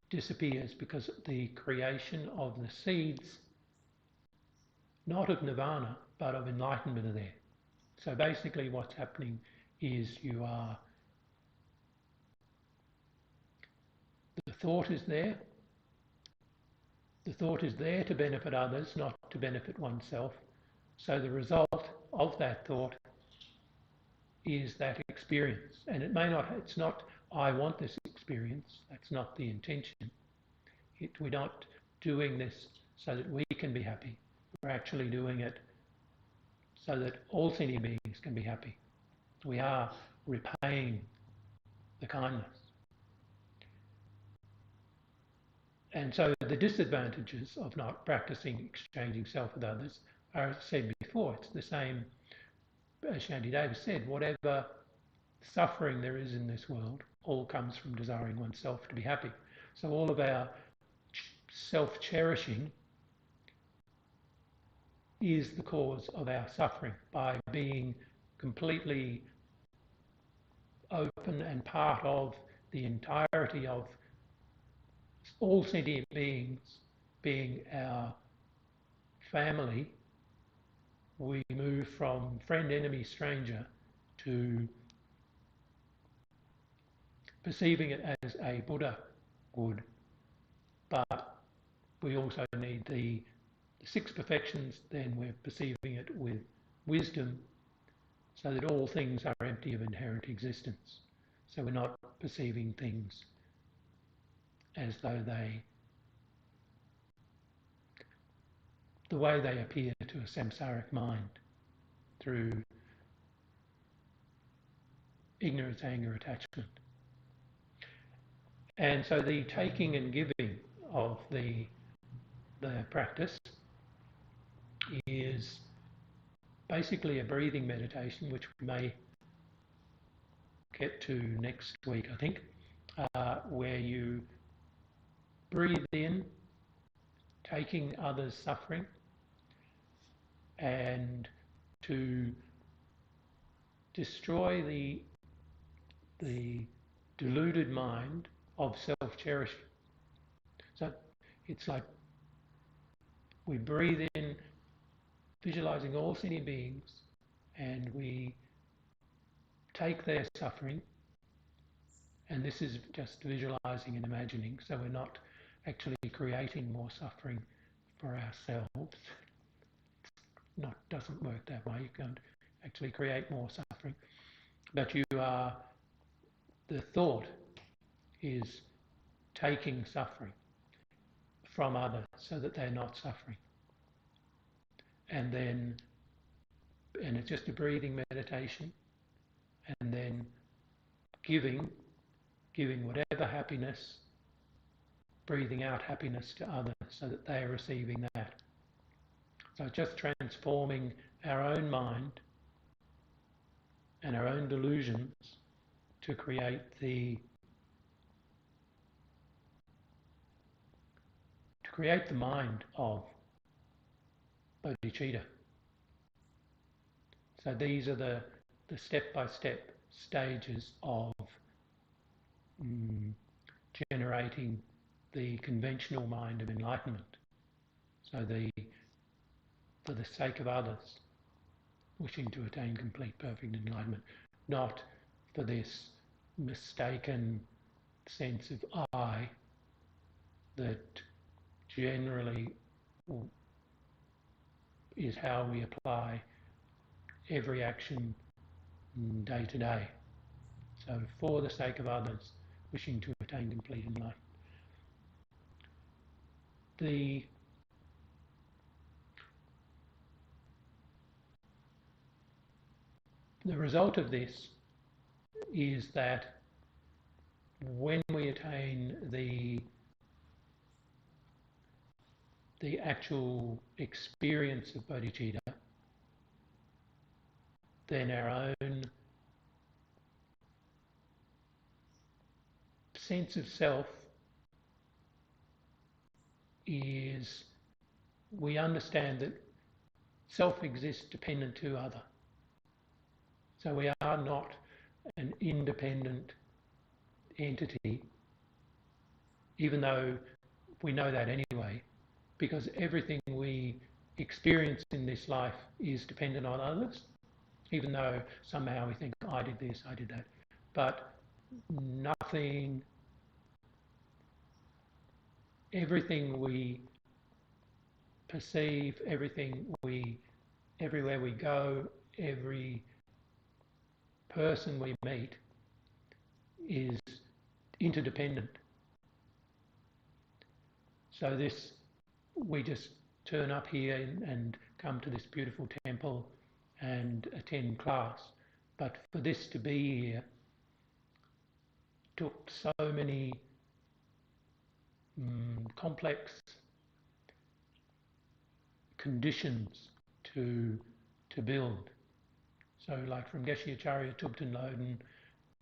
disappears, because the creation of the seeds, not of nirvana, but of enlightenment are there. So basically what's happening is the thought is there. The thought is there to benefit others, not to benefit oneself. So the result of that thought is that experience. And it's not, I want this experience. That's not the intention. We're not doing this so that we can be happy. We're actually doing it so that all sentient beings can be happy. We are repaying the kindness. And so the disadvantages of not practicing exchanging self with others are, as I said before, it's the same as Shanti Davis said, whatever suffering there is in this world all comes from desiring oneself to be happy. So all of our self-cherishing is the cause of our suffering, by being completely open and part of the entirety of all sentient beings being our family. We move from friend, enemy, stranger to perceiving it as a Buddha would. But we also need the six perfections, then we're perceiving it with wisdom, so that all things are empty of inherent existence. So we're not perceiving things as though the way they appear to a samsaric mind through ignorance, anger, attachment. And so the taking and giving of the practice is basically a breathing meditation, which we may get to next week, I think, where you breathe in, taking others' suffering, and to destroy the deluded mind of self-cherishing. So it's like we breathe in, visualizing all sentient beings, and we take their suffering, and this is just visualizing and imagining, so we're not actually creating more suffering for ourselves. Doesn't work that way. You can't actually create more suffering, but the thought is taking suffering from others so that they're not suffering. And it's just a breathing meditation, and then giving whatever happiness, breathing out happiness to others so that they are receiving that. So just transforming our own mind and our own delusions to create the mind of bodhicitta. So these are the step-by-step stages of generating the conventional mind of enlightenment. So for the sake of others, wishing to attain complete perfect enlightenment, not for this mistaken sense of I that generally is how we apply every action day to day. So for the sake of others, wishing to attain complete enlightenment. The result of this is that when we attain the actual experience of bodhicitta, then our own sense of self is we understand that self exists dependent to other. So we are not an independent entity, even though we know that anyway, because everything we experience in this life is dependent on others, even though somehow we think, I did this, I did that. But nothing, everything we perceive, everywhere we go, every person we meet is interdependent. So this, we just turn up here and come to this beautiful temple and attend class. But for this to be here took so many complex conditions to build. So like from Geshe, Acharya, Thubten, Loden,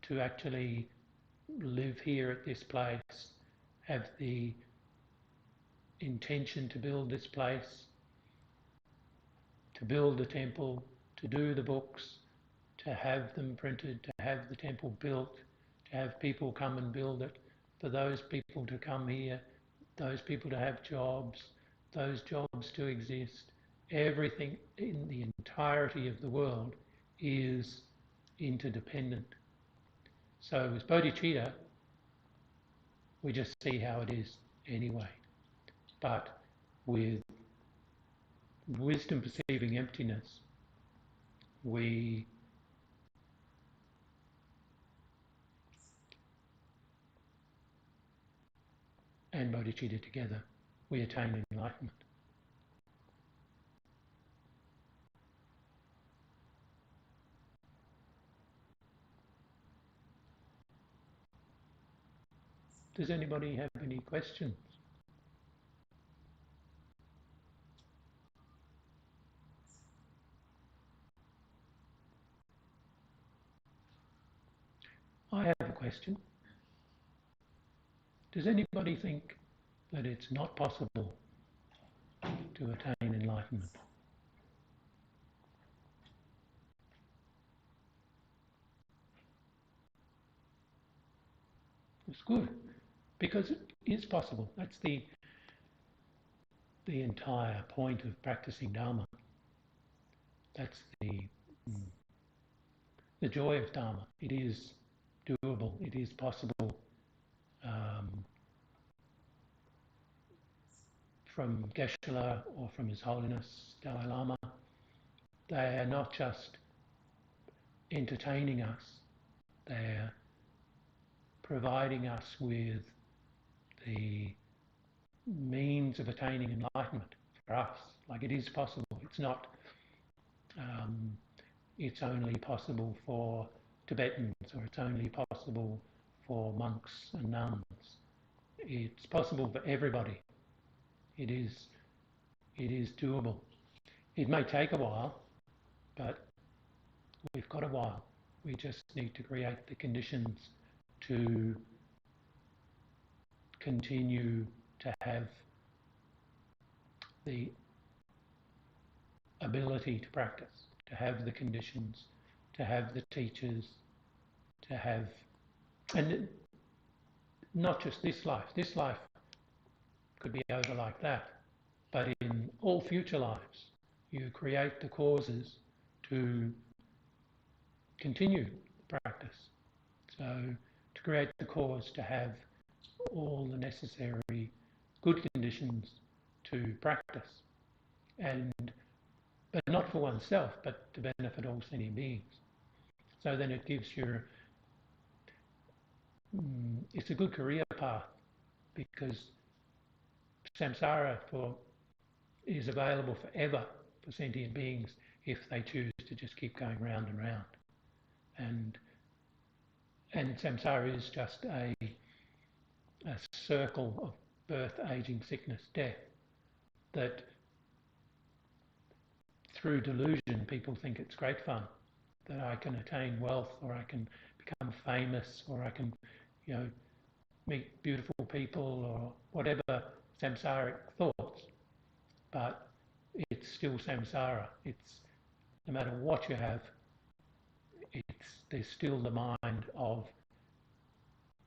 to actually live here at this place, have the intention to build this place, to build the temple, to do the books, to have them printed, to have the temple built, to have people come and build it, for those people to come here, those people to have jobs, those jobs to exist. Everything in the entirety of the world is interdependent. So with bodhicitta, we just see how it is anyway. But with wisdom perceiving emptiness, we and bodhicitta together, we attain enlightenment. Does anybody have any questions? I have a question. Does anybody think that it's not possible to attain enlightenment? It's good, because it is possible. That's the entire point of practicing Dharma. That's the joy of Dharma. It is doable. It is possible. From Geshe or from His Holiness Dalai Lama, they are not just entertaining us, they're providing us with the means of attaining enlightenment for us. Like, it is possible. It's not, it's only possible for Tibetans, or it's only possible for monks and nuns. It's possible for everybody. It is doable. It may take a while, but we've got a while. We just need to create the conditions to continue to have the ability to practice, to have the conditions, to have the teachers, to have, and not just this life. This life could be over like that, but in all future lives, you create the causes to continue practice. So to create the cause to have all the necessary good conditions to practice, but not for oneself, but to benefit all sentient beings. So then it gives you, it's a good career path, because samsara is available forever for sentient beings if they choose to just keep going round and round. And samsara is just a circle of birth, aging, sickness, death, that through delusion people think it's great fun, that I can attain wealth, or I can become famous, or I can, meet beautiful people, or whatever samsaric thoughts. But it's still samsara. It's no matter what you have, there's still the mind of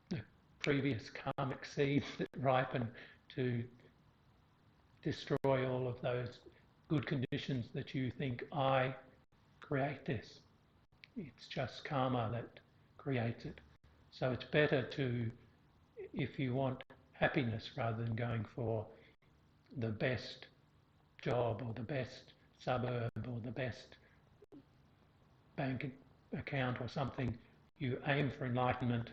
the previous karmic seeds that ripen to destroy all of those good conditions that you think, I create this. It's just karma that creates it. So it's better to, if you want happiness rather than going for the best job or the best suburb or the best bank account or something, you aim for enlightenment,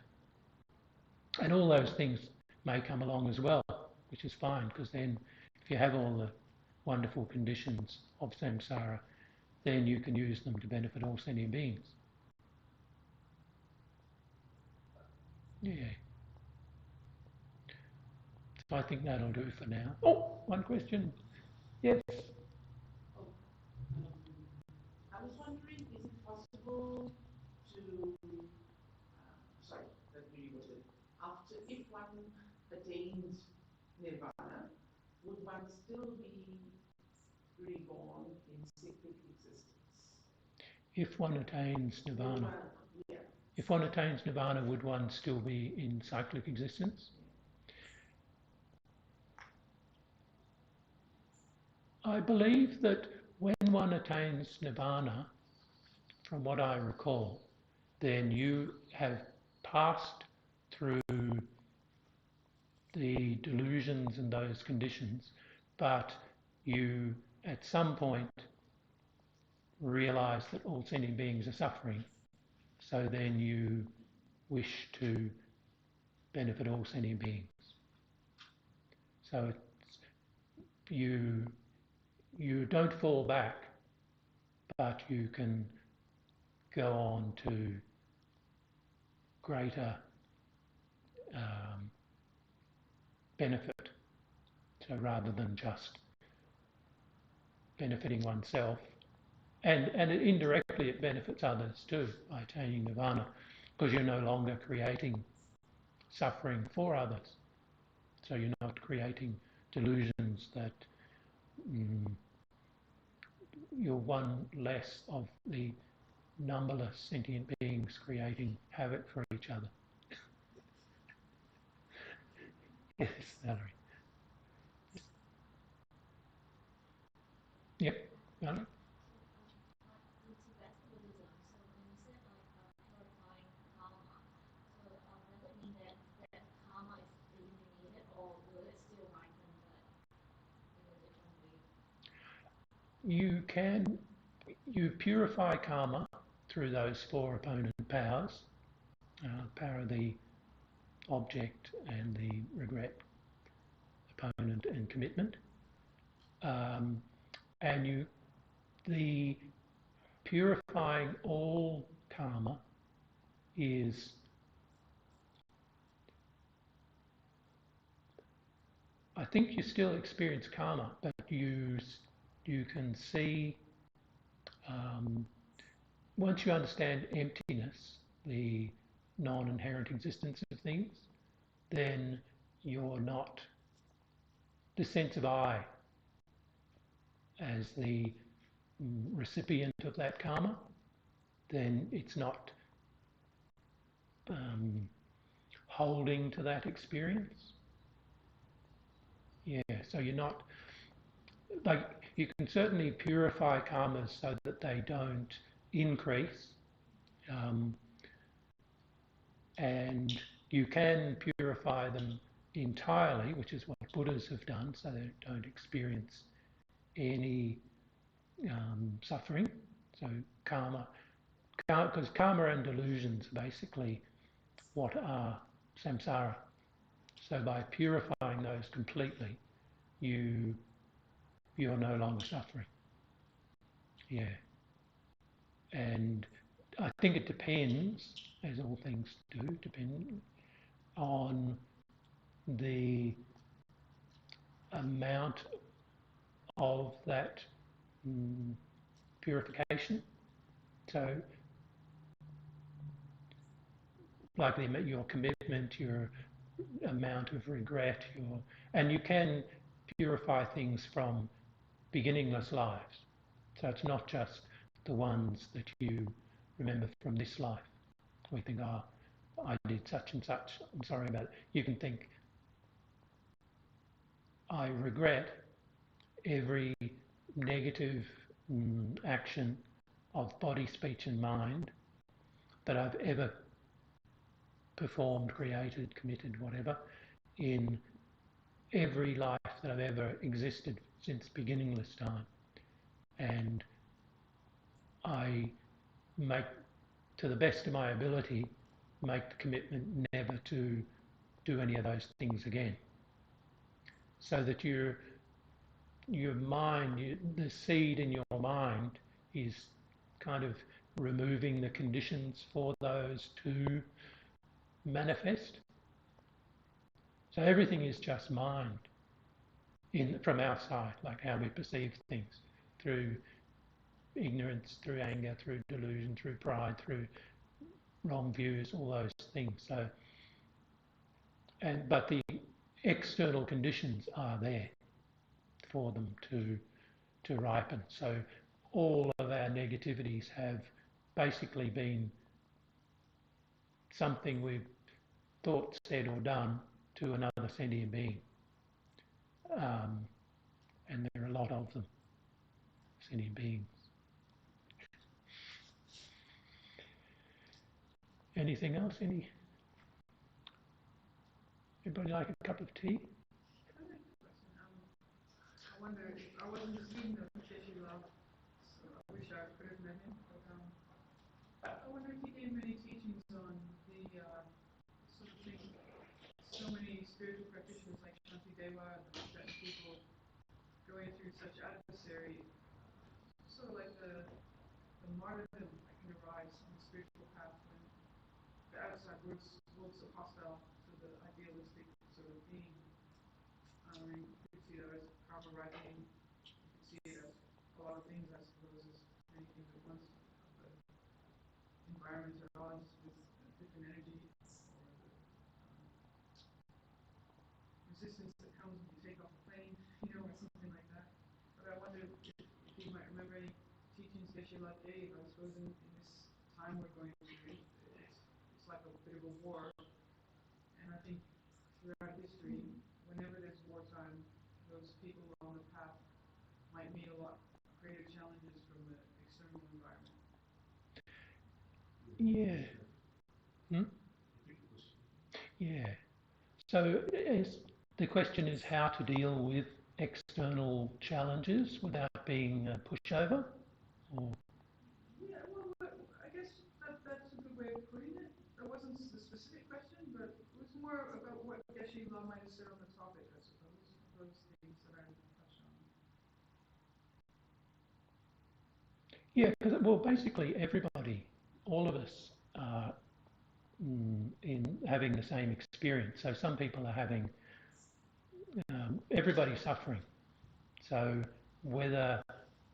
and all those things may come along as well, which is fine, because then if you have all the wonderful conditions of samsara, then you can use them to benefit all sentient beings. Yeah. So I think that'll do for now. Oh, one question. Yes. I was wondering, is it possible to, sorry, let me read it. After, if one attains Nirvana, would one still be reborn in cyclic existence? If one attains Nirvana, yeah. If one attains Nirvana, would one still be in cyclic existence? I believe that when one attains Nirvana, from what I recall, then you have passed through the delusions and those conditions, but you at some point realize that all sentient beings are suffering, so then you wish to benefit all sentient beings. So you don't fall back, but you can go on to greater benefit. So rather than just benefiting oneself, and indirectly it benefits others too by attaining nirvana, because you're no longer creating suffering for others. So you're not creating delusions that you're one less of the numberless sentient beings creating havoc for each other. Yes, Valerie. Yep, Valerie. In Tibetan Buddhism, so when you said purifying karma, so does it mean that karma is eliminated, or will it still ripen but in a different way? You purify karma through those four opponent powers, power of the object and the regret, opponent and commitment. And the purifying all karma is I think you still experience karma, but you can see once you understand emptiness, the non-inherent existence of things, then you're not the sense of I as the recipient of that karma, then it's not holding to that experience. Yeah, so you're not, like, you can certainly purify karmas so that they don't increase, and you can purify them entirely, which is what Buddhas have done, so they don't experience any suffering. So karma, because karma and delusions are basically what are samsara. So by purifying those completely, you're no longer suffering. Yeah. And I think it depends, as all things do, depend on the amount of that purification. So, like your commitment, your amount of regret, and you can purify things from beginningless lives. So it's not just the ones that you remember from this life. We think, oh, I did such and such, I'm sorry about it. You can think, I regret every negative action of body, speech and mind that I've ever performed, created, committed, whatever, in every life that I've ever existed since beginningless time. And I make, to the best of my ability, make the commitment never to do any of those things again. So that your mind, the seed in your mind is kind of removing the conditions for those to manifest. So everything is just mind from our side, like how we perceive things, through ignorance, through anger, through delusion, through pride, through wrong views, all those things. So, but the external conditions are there for them to ripen. So all of our negativities have basically been something we've thought, said or done to another sentient being. And there are a lot of them, sentient beings. Anything else? Anybody like a cup of tea? I wonder, I wasn't a student of Geshe Love, so I wish I could have met him, but I wonder if he gave many teachings on the sort of thing. So many spiritual practitioners like Shantideva and the Tibetan people going through such adversary, sort of like the martyrdom that can arise on the spiritual path when the outside world's so hostile to the idealistic sort of being. You could see that as karma writing. You could see it as a lot of things, I suppose, as many things at once. The environment at odds with different energy, or the resistance that comes when you take off a plane, or something like that. But I wonder if you might remember any teachings Geshe Lab gave. I suppose in this time we're going through, it's like a bit of a war. And I think throughout history, whenever there's wartime, those people on the path might meet a lot greater challenges from the external environment. Yeah. Yeah. So the question is how to deal with external challenges without being a pushover? Or? Yeah, well, I guess that's a good way of putting it. That wasn't the specific question, but it was more about what Geshe Lama might have said on the topic, I suppose, those things that I touched on. Yeah, because, well, basically everybody, all of us are in having the same experience. So some people are having, everybody's suffering. So whether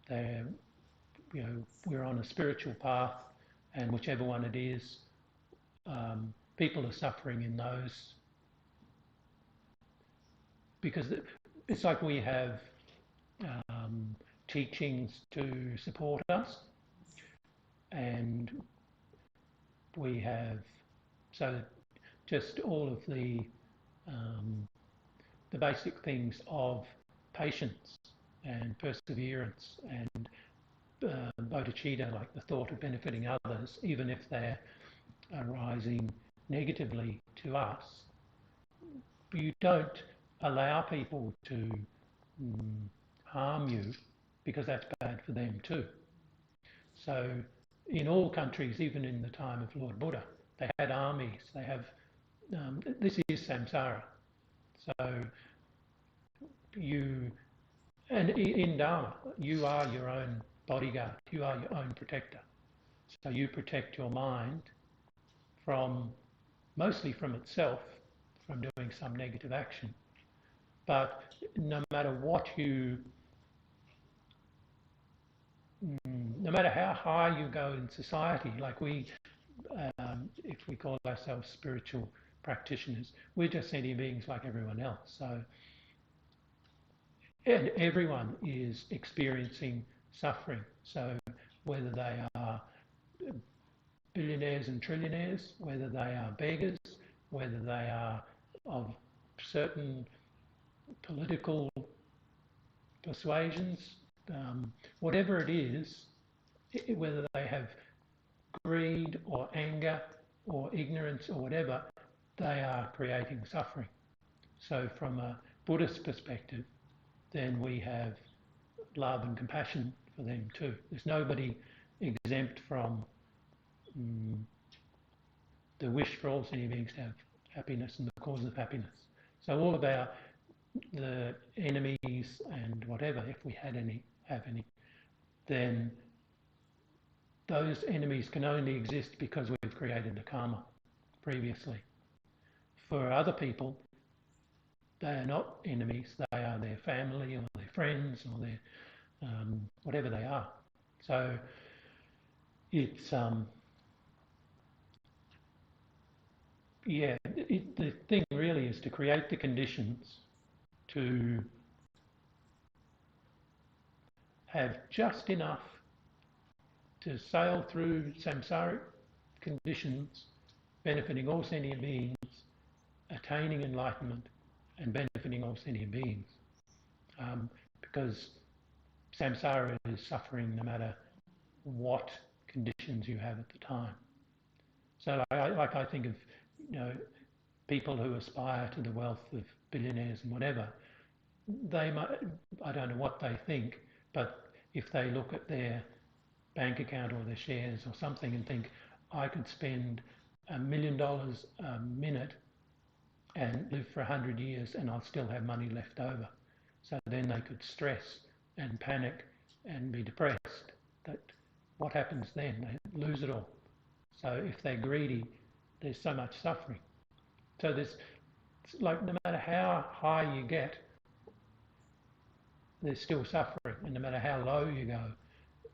they're, we're on a spiritual path, and whichever one it is, people are suffering in those, because it's like we have teachings to support us, and we have, so just all of the basic things of patience and perseverance and bodhicitta, like the thought of benefiting others, even if they're arising negatively to us. You don't allow people to harm you, because that's bad for them too. So in all countries, even in the time of Lord Buddha, they had armies. They have, this is samsara. So and in Dharma, you are your own bodyguard. You are your own protector. So you protect your mind mostly from itself, from doing some negative action. But no matter no matter how high you go in society, like if we call ourselves spiritual practitioners, we're just sentient beings like everyone else. So and everyone is experiencing suffering. So whether they are billionaires and trillionaires, whether they are beggars, whether they are of certain political persuasions, whatever it is, whether they have greed or anger or ignorance or whatever, they are creating suffering. So from a Buddhist perspective, then we have love and compassion for them too. There's nobody exempt from the wish for all sentient beings to have happiness and the cause of happiness. So all of the enemies and whatever, if we have any, then those enemies can only exist because we've created the karma previously. For other people, they are not enemies, they are their family or their friends or their whatever they are. So it's the thing really is to create the conditions to have just enough to sail through samsaric conditions, benefiting all sentient beings, attaining enlightenment and benefiting all sentient beings. Because samsara is suffering no matter what conditions you have at the time. So I think of, people who aspire to the wealth of billionaires and whatever, they might, I don't know what they think, but if they look at their bank account or their shares or something and think, I could spend $1 million a minute and live for 100 years and I'll still have money left over. So then they could stress and panic and be depressed. That what happens then? They lose it all. So if they're greedy, there's so much suffering. So there's, like, no matter how high you get, there's still suffering. And no matter how low you go,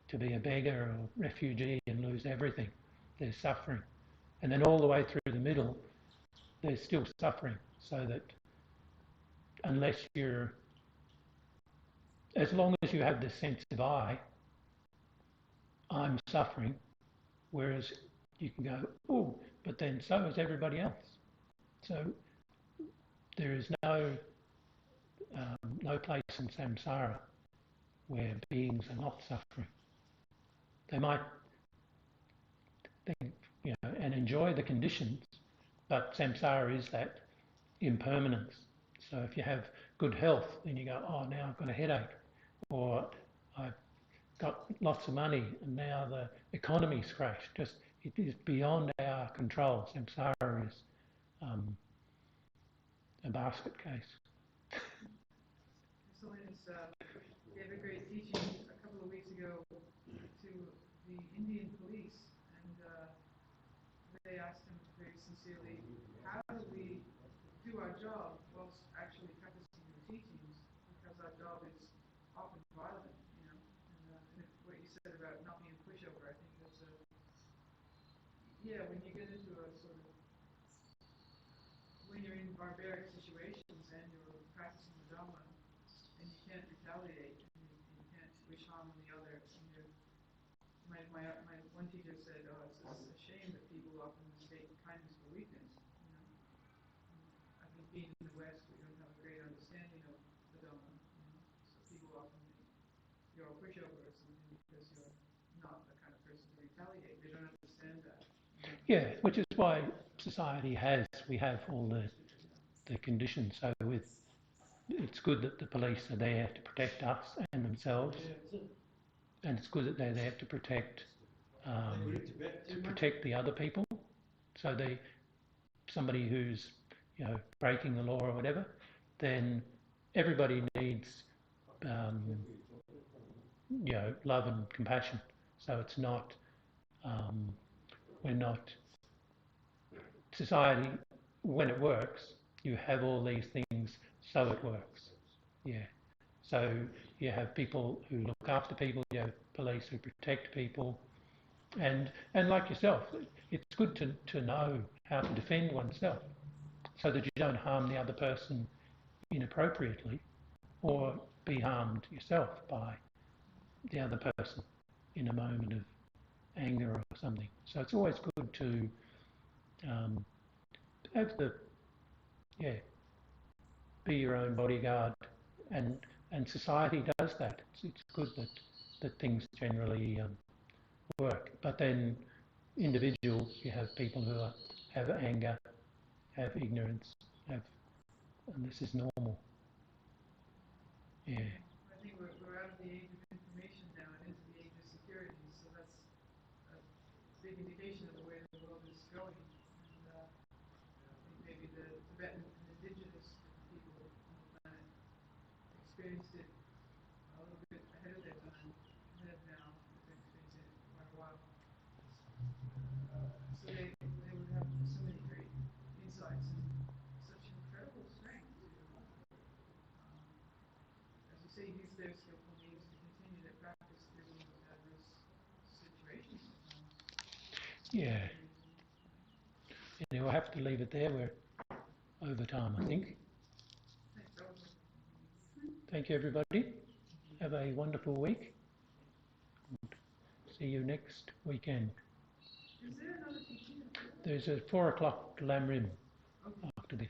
to be a beggar or refugee and lose everything, there's suffering. And then all the way through the middle, there's still suffering. So that unless you're, as long as you have this sense of I'm suffering, whereas you can go, oh, but then so is everybody else. So there is no place in samsara where beings are not suffering. They might think, and enjoy the conditions, but samsara is that impermanence. So if you have good health, then you go, oh, now I've got a headache, or I've got lots of money and now the economy's crashed. Just, it is beyond our control. Samsara is a basket case. Excellent. Gave a great teaching a couple of weeks ago to the Indian police, and they asked him very sincerely, how do we do our job whilst actually practicing the teachings, because our job is often violent, and what you said about not being a pushover, I think that's when you get into a sort of, when you're in barbaric situations and you're practicing the Dharma, and you can't retaliate, and you can't wish harm on the other. And my one teacher said, it's a shame that people often mistake kindness for weakness. I think being in the West, we don't have a great understanding of the Dharma. So people often think you're a pushover or something because you're not the kind of person to retaliate. They don't understand that. Yeah, which is why we have all the conditions. So it's good that the police are there to protect us and themselves, and it's good that they're there to protect the other people. So somebody who's breaking the law or whatever, then everybody needs love and compassion. So it's not we're not society. When it works, you have all these things, so it works. Yeah. So you have people who look after people, you have police who protect people, and like yourself, it's good to know how to defend oneself so that you don't harm the other person inappropriately, or be harmed yourself by the other person in a moment of anger or something. So it's always good to have be your own bodyguard, and society does that. It's good that things generally work. But then individuals, you have people who have anger, have ignorance, and this is normal. Yeah. I think we're out of the age of information now and into the age of security, so that's a big indication of the way the world is going. And I think maybe the Tibetan and indigenous people on the planet experienced it a little bit ahead of their time, ahead of now. They've been experiencing it for quite a while. So they would have so many great insights and such incredible strength to, as you say, use their skillful means to continue their practice through adverse situations sometimes. Yeah. Anyway, we'll have to leave it there. We're over time, I think. Thank you, everybody. Have a wonderful week. See you next weekend. Is there another teaching? There's a 4 o'clock Lam Rim after this.